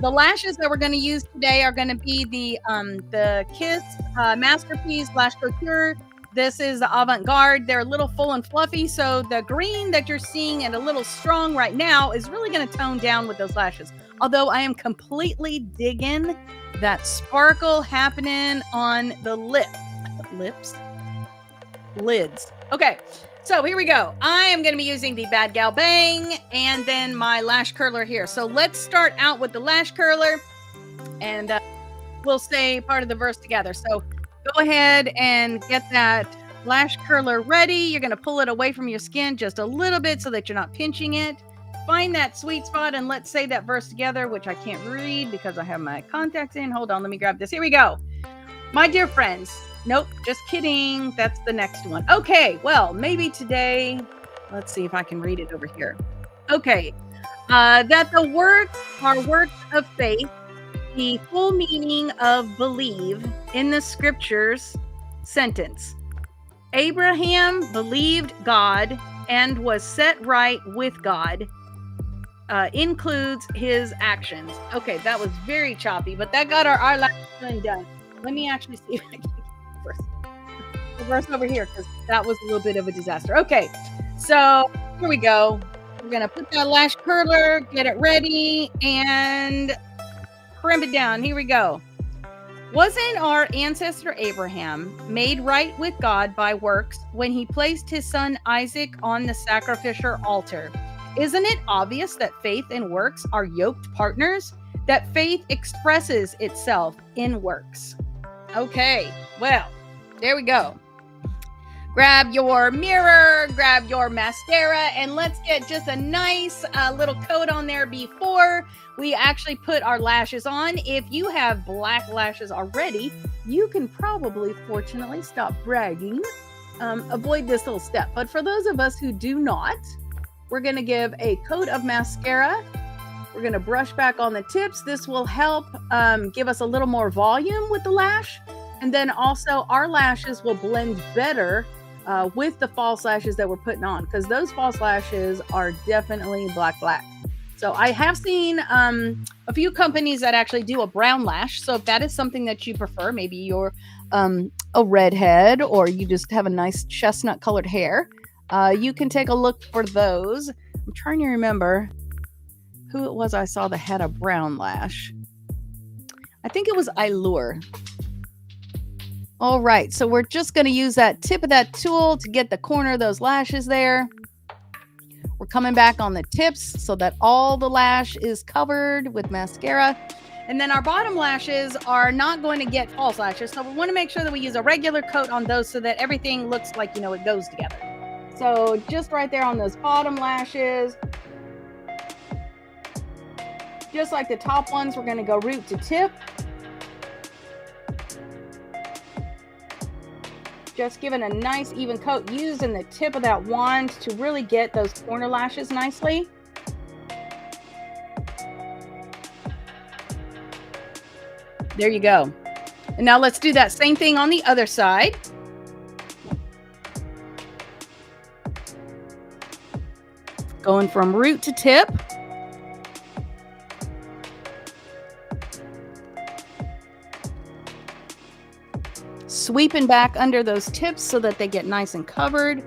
The lashes that we're going to use today are going to be the Kiss Masterpiece Lash Couture. This is the Avant-Garde. They're a little full and fluffy, so the green that you're seeing and a little strong right now is really going to tone down with those lashes. Although I am completely digging that sparkle happening on the lids. Okay. So here we go. I am going to be using the Bad Gal Bang and then my lash curler here. So let's start out with the lash curler and we'll say part of the verse together. So go ahead and get that lash curler ready. You're going to pull it away from your skin just a little bit so that you're not pinching it. Find that sweet spot and let's say that verse together, which I can't read because I have my contacts in. Hold on, let me grab this. Here we go. My dear friends. Nope, just kidding. That's the next one. Okay, well, maybe today, let's see if I can read it over here. Okay, that the works are works of faith, the full meaning of believe in the scriptures sentence. Abraham believed God and was set right with God. Includes his actions. Okay, that was very choppy, but that got our eyelash done. Let me actually see if I can the verse over here because that was a little bit of a disaster. Okay, so here we go. We're gonna put that lash curler, get it ready, and crimp it down. Here we go. Wasn't our ancestor Abraham made right with God by works when he placed his son Isaac on the sacrificial altar? Isn't it obvious that faith and works are yoked partners? That faith expresses itself in works. Okay, well, there we go. Grab your mirror, grab your mascara, and let's get just a nice little coat on there before we actually put our lashes on. If you have black lashes already, you can probably, fortunately, stop bragging, avoid this little step. But for those of us who do not, we're going to give a coat of mascara. We're going to brush back on the tips. This will help give us a little more volume with the lash. And then also our lashes will blend better with the false lashes that we're putting on, because those false lashes are definitely black. So I have seen a few companies that actually do a brown lash. So if that is something that you prefer, maybe you're a redhead or you just have a nice chestnut colored hair, you can take a look for those. I'm trying to remember who it was I saw that had a brown lash. I think it was Allure. All right, so we're just going to use that tip of that tool to get the corner of those lashes there. We're coming back on the tips so that all the lash is covered with mascara. And then our bottom lashes are not going to get false lashes. So we want to make sure that we use a regular coat on those so that everything looks like, it goes together. So just right there on those bottom lashes. Just like the top ones, we're going to go root to tip. Just giving a nice even coat, using the tip of that wand to really get those corner lashes nicely. There you go. And now let's do that same thing on the other side. Going from root to tip. Sweeping back under those tips so that they get nice and covered,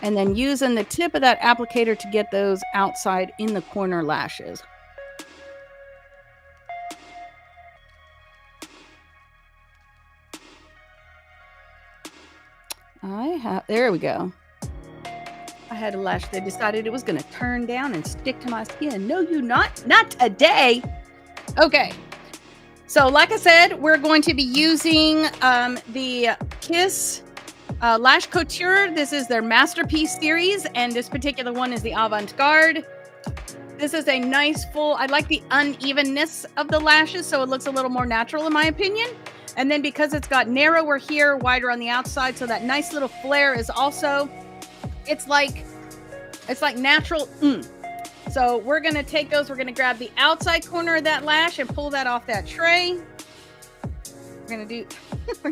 and then using the tip of that applicator to get those outside in the corner lashes. There we go. I had a lash that decided it was going to turn down and stick to my skin. No, not today. Okay. So like I said, we're going to be using the Kiss Lash Couture. This is their Masterpiece series, and this particular one is the Avant-Garde. This is a nice full, I like the unevenness of the lashes, so it looks a little more natural in my opinion. And then because it's got narrower here, wider on the outside, so that nice little flare is also, it's like natural. So we're going to take those, we're going to grab the outside corner of that lash and pull that off that tray. We're going to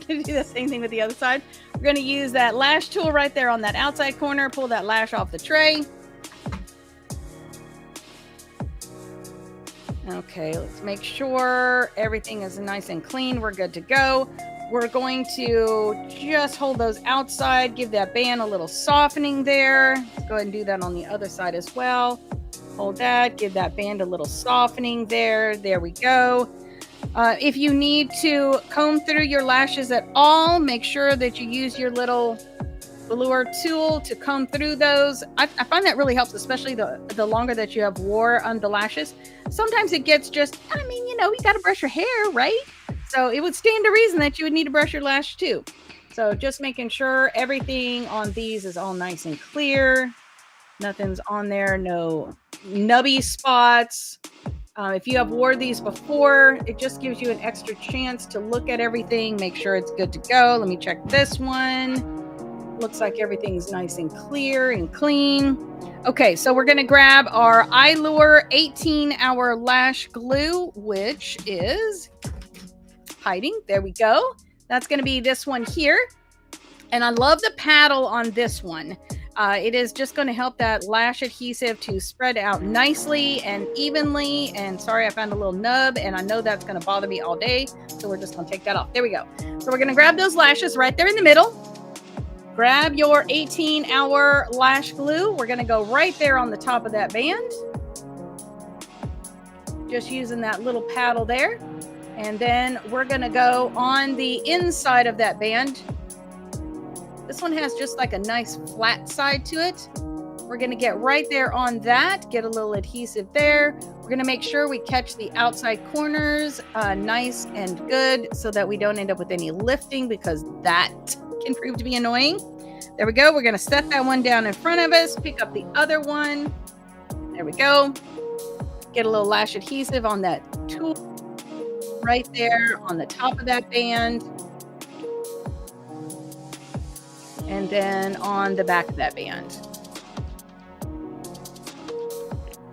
do the same thing with the other side. We're going to use that lash tool right there on that outside corner, pull that lash off the tray. Okay, let's make sure everything is nice and clean. We're good to go. We're going to just hold those outside, give that band a little softening there. Let's go ahead and do that on the other side as well. Hold that, give that band a little softening there. There we go. If you need to comb through your lashes at all, make sure that you use your little velour tool to comb through those. I find that really helps, especially the longer that you have wore on the lashes. Sometimes it gets just, you got to brush your hair, right? So it would stand to reason that you would need to brush your lash too. So just making sure everything on these is all nice and clear. Nothing's on there, no nubby spots. If you have wore these before, it just gives you an extra chance to look at everything, make sure it's good to go. Let me check this one. Looks like everything's nice and clear and clean. Okay, so we're going to grab our Eyelure 18-hour lash glue, which is hiding. There we go. That's going to be this one here. And I love the paddle on this one. It is just going to help that lash adhesive to spread out nicely and evenly. And sorry, I found a little nub, and I know that's going to bother me all day. So we're just going to take that off. There we go. So we're going to grab those lashes right there in the middle. Grab your 18-hour lash glue. We're going to go right there on the top of that band. Just using that little paddle there. And then we're going to go on the inside of that band. This one has just like a nice flat side to it. We're going to get right there on that, get a little adhesive there. We're going to make sure we catch the outside corners nice and good so that we don't end up with any lifting, because that can prove to be annoying. There we go. We're going to set that one down in front of us, pick up the other one. There we go. Get a little lash adhesive on that tool right there on the top of that band. And then on the back of that band.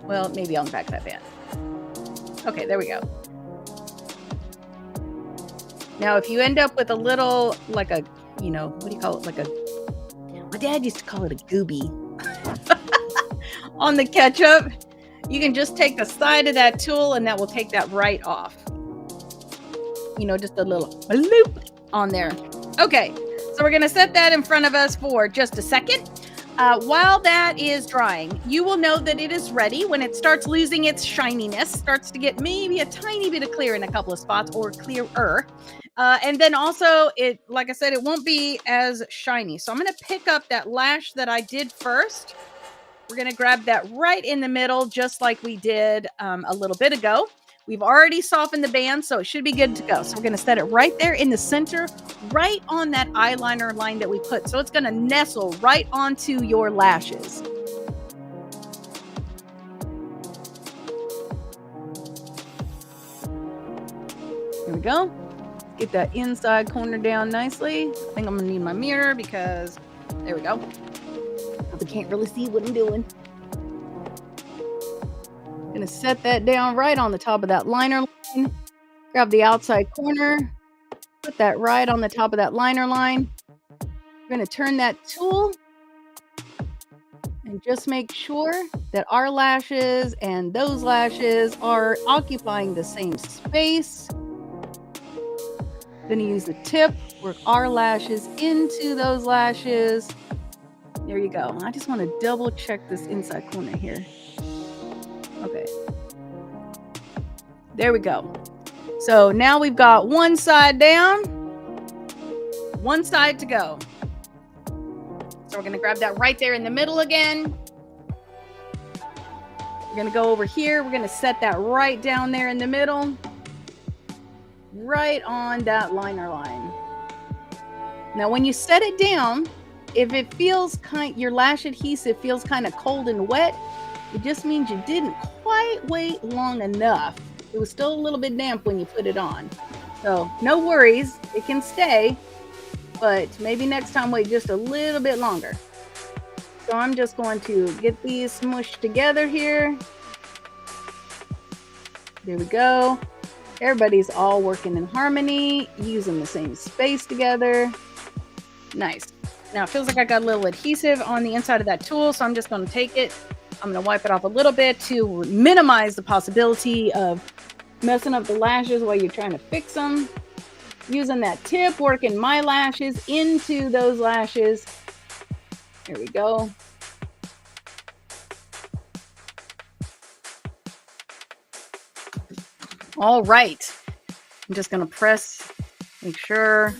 Well, maybe on the back of that band. Okay, there we go. Now, if you end up with a little, like a, what do you call it? Like a, my dad used to call it a gooby on the ketchup. You can just take the side of that tool and that will take that right off. Just a little loop on there. Okay. So we're going to set that in front of us for just a second. While that is drying, you will know that it is ready when it starts losing its shininess, starts to get maybe a tiny bit of clear in a couple of spots, or clearer. And then also, like I said, it won't be as shiny. So I'm going to pick up that lash that I did first. We're going to grab that right in the middle, just like we did a little bit ago. We've already softened the band, so it should be good to go. So we're going to set it right there in the center, right on that eyeliner line that we put. So it's going to nestle right onto your lashes. There we go. Get that inside corner down nicely. I think I'm going to need my mirror because there we go. I can't really see what I'm doing. Gonna set that down right on the top of that liner line. Grab the outside corner, put that right on the top of that liner line. We're gonna turn that tool and just make sure that our lashes and those lashes are occupying the same space. Gonna use the tip, work our lashes into those lashes. There you go. I just want to double check this inside corner here. Okay. There we go. So now we've got one side down, one side to go. So we're going to grab that right there in the middle again. We're going to go over here. We're going to set that right down there in the middle. Right on that liner line. Now, when you set it down, if it feels your lash adhesive feels kind of cold and wet, it just means you didn't quite wait long enough. It was still a little bit damp when you put it on. So no worries, it can stay, but maybe next time wait just a little bit longer. So I'm just going to get these smushed together here. There we go. Everybody's all working in harmony, using the same space together. Nice. Now it feels like I got a little adhesive on the inside of that tool, so I'm just going to take it. I'm going to wipe it off a little bit to minimize the possibility of messing up the lashes while you're trying to fix them. Using that tip, working my lashes into those lashes. Here we go. All right. I'm just going to press, make sure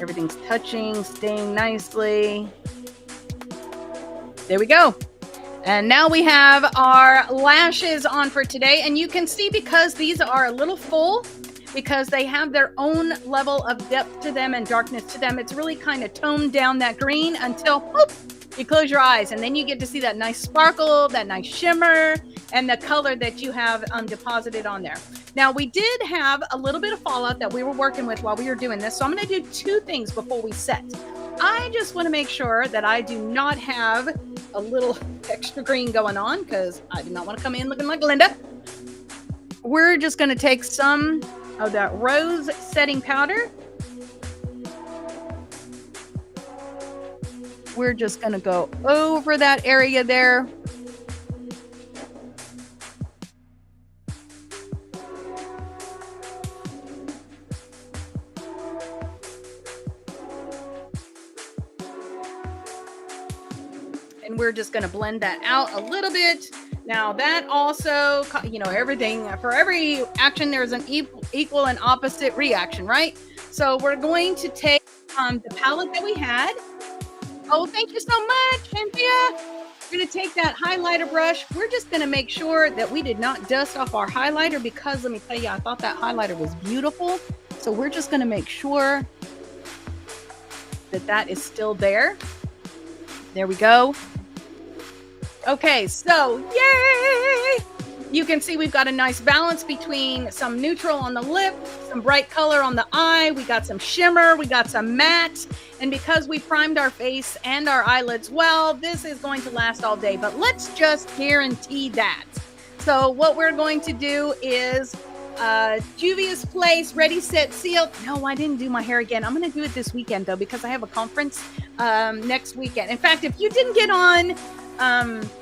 everything's touching, staying nicely. There we go. And now we have our lashes on for today. And you can see because these are a little full, because they have their own level of depth to them and darkness to them, it's really kind of toned down that green until whoop, you close your eyes. And then you get to see that nice sparkle, that nice shimmer, and the color that you have deposited on there. Now, we did have a little bit of fallout that we were working with while we were doing this. So I'm going to do two things before we set. I just want to make sure that I do not have a little extra green going on, because I do not want to come in looking like Linda. We're just going to take some of that rose setting powder. We're just going to go over that area there. And we're just going to blend that out a little bit. Now that also, you know, everything, for every action, there's an equal and opposite reaction, right? So we're going to take the palette that we had. Oh, thank you so much, Cynthia. We're going to take that highlighter brush. We're just going to make sure that we did not dust off our highlighter, because let me tell you, I thought that highlighter was beautiful. So we're just going to make sure that that is still there. There we go. Okay, so yay! You can see we've got a nice balance between some neutral on the lip, some bright color on the eye. We got some shimmer, we got some matte. And because we primed our face and our eyelids well, this is going to last all day. But let's just guarantee that. So what we're going to do is Juvia's Place, Ready, Set, Sealed. No, I didn't do my hair again. I'm going to do it this weekend, though, because I have a conference next weekend. In fact, if you didn't get on...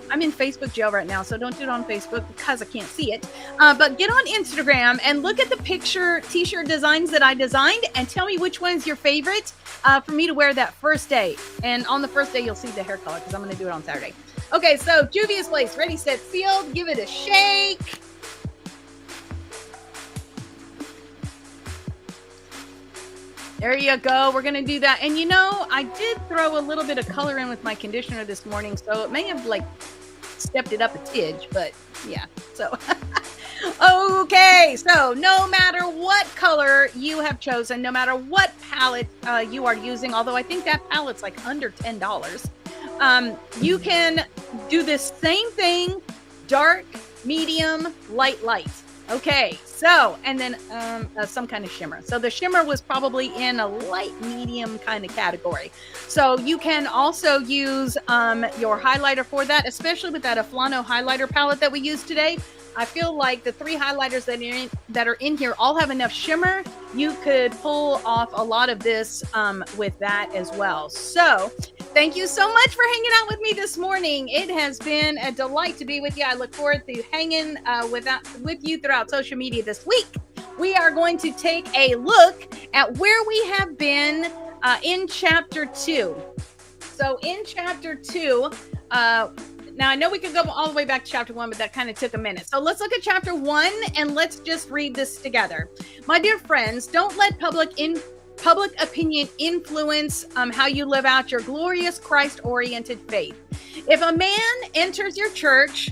I'm in Facebook jail right now, so don't do it on Facebook because I can't see it. But get on Instagram and look at the picture t-shirt designs that I designed and tell me which one is your favorite for me to wear that first day. And on the first day, you'll see the hair color because I'm going to do it on Saturday. Okay, so Juvia's Place, Ready, Set, Sealed. Give it a shake. There you go. We're going to do that. And you know, I did throw a little bit of color in with my conditioner this morning, so it may have like stepped it up a tidge, but yeah. So, okay. So no matter what color you have chosen, no matter what palette you are using, although I think that palette's like under $10, you can do this same thing, dark, medium, light, light. Okay, so, and then some kind of shimmer. So the shimmer was probably in a light medium kind of category. So you can also use your highlighter for that, especially with that Aflano highlighter palette that we used today. I feel like the three highlighters that are in here all have enough shimmer. You could pull off a lot of this with that as well. So thank you so much for hanging out with me this morning. It has been a delight to be with you. I look forward to hanging with you throughout social media this week. We are going to take a look at where we have been in chapter 2. So in chapter 2, now, I know we could go all the way back to chapter 1, but that kind of took a minute. So let's look at chapter 1 and let's just read this together. My dear friends, don't let public public opinion influence how you live out your glorious Christ-oriented faith. If a man enters your church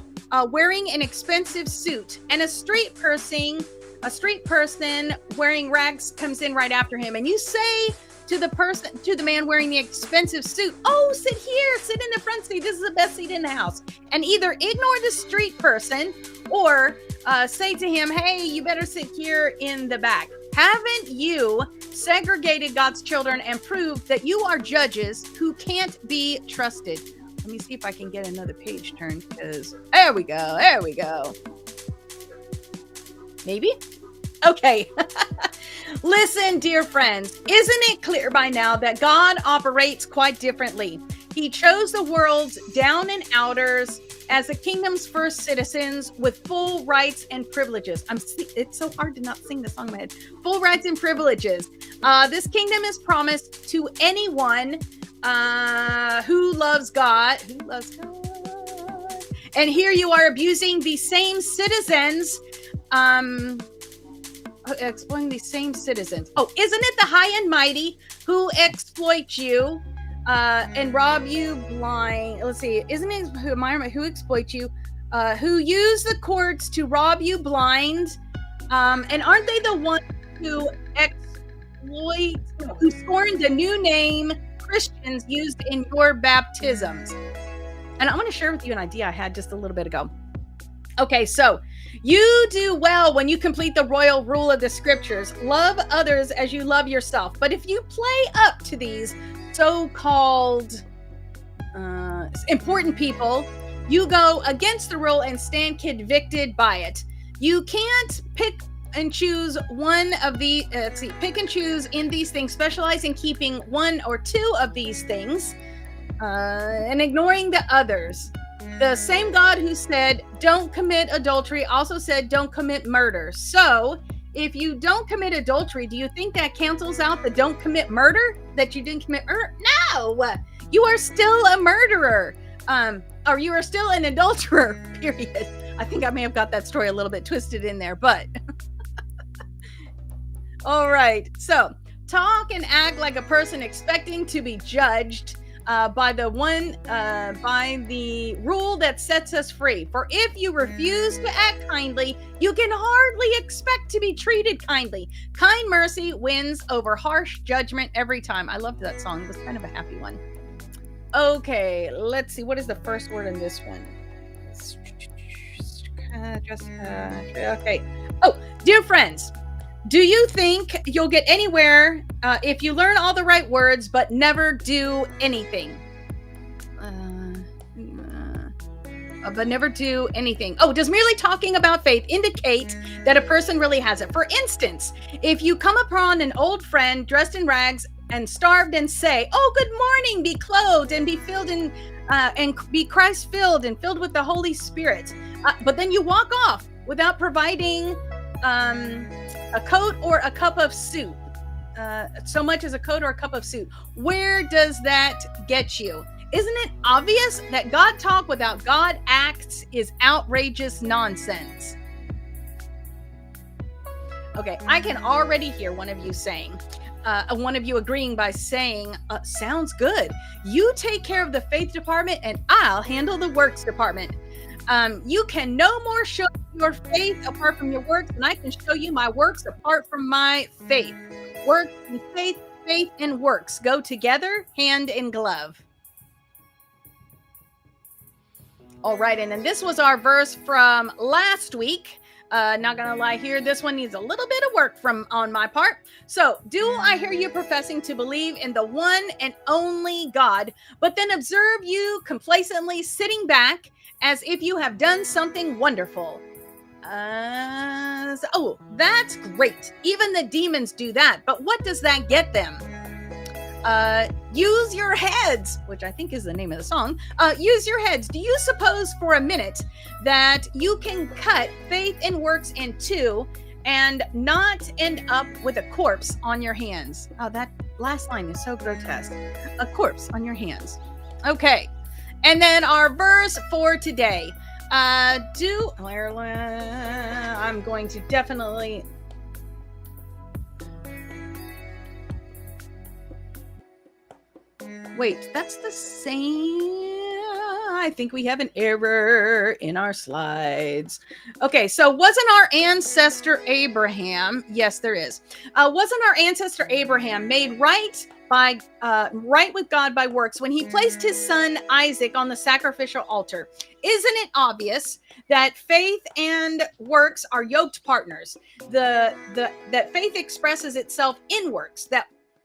wearing an expensive suit and a street person wearing rags comes in right after him, and you say to the man wearing the expensive suit, "Oh, sit here, sit in the front seat. This is the best seat in the house," and either ignore the street person or say to him, "Hey, you better sit here in the back." Haven't you segregated God's children and proved that you are judges who can't be trusted? Let me see if I can get another page turned, because there we go. Maybe? Okay. Listen, dear friends, isn't it clear by now that God operates quite differently? He chose the world's down and outers as the kingdom's first citizens with full rights and privileges. It's so hard to not sing the song in my head. Full rights and privileges. This kingdom is promised to anyone who loves God. And here you are abusing the same citizens. Exploiting these same citizens. Oh, isn't it the high and mighty who exploit you and rob you blind? Let's see. Isn't it who exploit you, who use the courts to rob you blind? And aren't they the ones who exploit, who scorn the new name Christians used in your baptisms? And I'm going to share with you an idea I had just a little bit ago. Okay, so you do well when you complete the royal rule of the scriptures. Love others as you love yourself. But if you play up to these so-called important people, you go against the rule and stand convicted by it. You can't pick and choose one of the, pick and choose in these things, specialize in keeping one or two of these things and ignoring the others. The same God who said, "Don't commit adultery," also said, "Don't commit murder." So, if you don't commit adultery, do you think that cancels out the "don't commit murder"? That you didn't commit murder? No! You are still a murderer. Or you are still an adulterer, period. I think I may have got that story a little bit twisted in there, but... All right. So, talk and act like a person expecting to be judged by the rule that sets us free. For if you refuse to act kindly, you can hardly expect to be treated kindly. Kind mercy wins over harsh judgment every time. I loved that song. It was kind of a happy one. Okay, let's see. What is the first word in this one? Okay. Oh, dear friends, do you think you'll get anywhere if you learn all the right words but never do anything? But never do anything. Oh, does merely talking about faith indicate that a person really has it? For instance, if you come upon an old friend dressed in rags and starved and say, "Oh, good morning, be clothed and be filled in and be Christ filled and filled with the Holy Spirit," but then you walk off without providing a coat or a cup of soup, so much as a coat or a cup of soup, where does that get you? Isn't it obvious that God talk without God acts is outrageous nonsense? Okay, I can already hear one of you saying, one of you agreeing by saying, "Sounds good. You take care of the faith department and I'll handle the works department." You can no more show your faith apart from your works than I can show you my works apart from my faith. Work and faith, faith and works go together, hand in glove. All right, and then this was our verse from last week. Not gonna lie here, this one needs a little bit of work on my part. So, do I hear you professing to believe in the one and only God, but then observe you complacently sitting back as if you have done something wonderful? Oh, that's great. Even the demons do that. But what does that get them? Use your heads, which I think is the name of the song. Use your heads. Do you suppose for a minute that you can cut faith and works in two and not end up with a corpse on your hands? Oh, that last line is so grotesque. A corpse on your hands. Okay. And then our verse for today. I'm going to definitely... Wait, that's the same. I think we have an error in our slides. Okay, so wasn't our ancestor Abraham? Yes, there is. Wasn't our ancestor Abraham made right with God by works when he placed his son Isaac on the sacrificial altar? Isn't it obvious that faith and works are yoked partners? That faith expresses itself in works.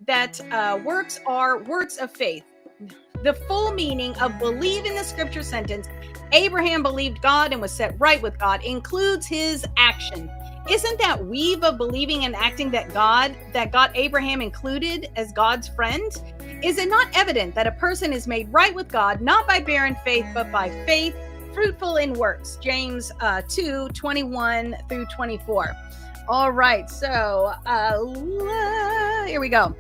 That works are works of faith. The full meaning of believe in the scripture sentence, Abraham believed God and was set right with God, includes his action. Isn't that weave of believing and acting that got Abraham included as God's friend? Is it not evident that a person is made right with God, not by barren faith, but by faith, fruitful in works? James 2:21-24. All right, so here we go.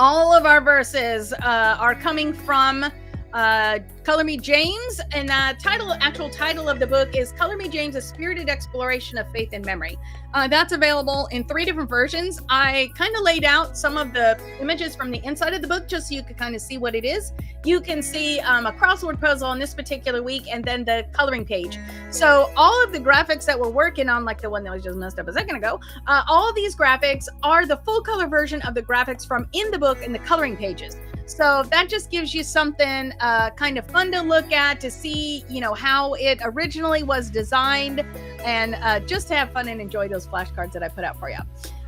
All of our verses are coming from Color Me James, and the actual title of the book is Color Me James, A Spirited Exploration of Faith and Memory. That's available in 3 different versions. I kind of laid out some of the images from the inside of the book just so you could kind of see what it is. You can see a crossword puzzle on this particular week and then the coloring page. So all of the graphics that we're working on, like the one that was just messed up a second ago, all of these graphics are the full color version of the graphics from in the book and the coloring pages. So that just gives you something kind of fun to look at, to see, how it originally was designed, and just to have fun and enjoy those flashcards that I put out for you.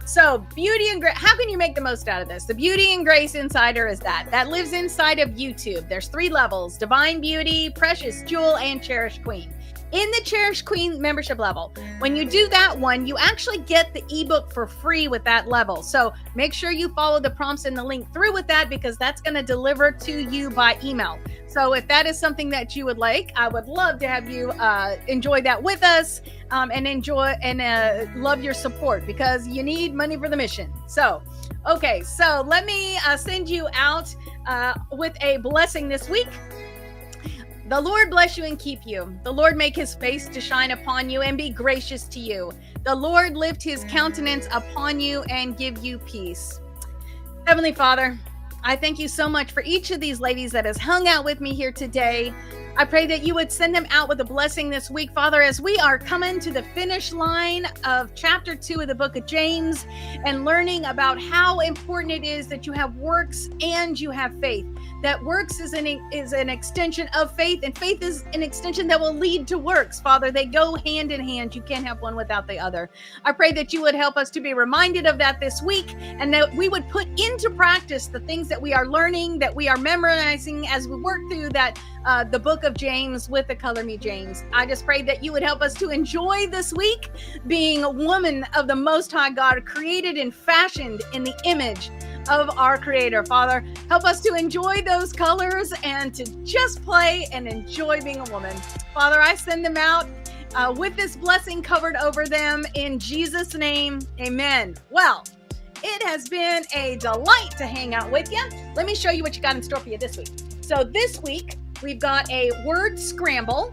So beauty and grace, how can you make the most out of this? The Beauty and Grace Insider is that lives inside of YouTube. There's 3 levels: Divine Beauty, Precious Jewel, and Cherished Queen. In the Cherished Queen membership level, when you do that one, you actually get the ebook for free with that level. So make sure you follow the prompts and the link through with that, because that's going to deliver to you by email. So if that is something that you would like, I would love to have you enjoy that with us, and enjoy and love your support, because you need money for the mission. So, okay, so let me send you out with a blessing this week. The Lord bless you and keep you. The Lord make his face to shine upon you and be gracious to you. The Lord lift his countenance upon you and give you peace. Heavenly Father, I thank you so much for each of these ladies that has hung out with me here today. I pray that you would send them out with a blessing this week, Father, as we are coming to the finish line of chapter 2 of the book of James and learning about how important it is that you have works and you have faith. That works is an extension of faith, and faith is an extension that will lead to works. Father, they go hand in hand. You can't have one without the other. I pray that you would help us to be reminded of that this week, and that we would put into practice the things that we are learning, that we are memorizing as we work through the book of James with the Color Me James. I just pray that you would help us to enjoy this week being a woman of the Most High God, created and fashioned in the image of our Creator. Father, help us to enjoy those colors and to just play and enjoy being a woman. Father, I send them out with this blessing covered over them in Jesus' name. Amen. Well, it has been a delight to hang out with you. Let me show you what you got in store for you this week. So this week, we've got a word scramble,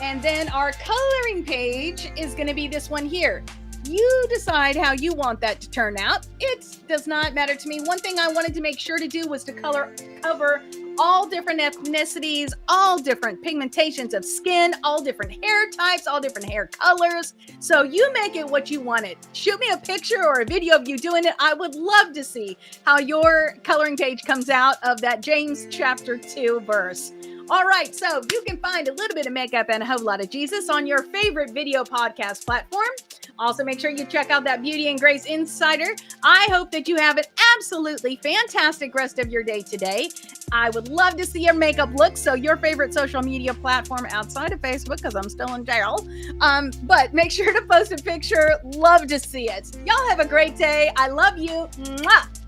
and then our coloring page is going to be this one here. You decide how you want that to turn out. It does not matter to me. One thing I wanted to make sure to do was to cover all different ethnicities, all different pigmentations of skin, all different hair types, all different hair colors. So you make it what you want it. Shoot me a picture or a video of you doing it. I would love to see how your coloring page comes out of that James chapter 2 verse. All right, so you can find a little bit of makeup and a whole lot of Jesus on your favorite video podcast platform. Also, make sure you check out that Beauty and Grace Insider. I hope that you have an absolutely fantastic rest of your day today. I would love to see your makeup look, so your favorite social media platform outside of Facebook, because I'm still in jail. But make sure to post a picture. Love to see it. Y'all have a great day. I love you. Mwah!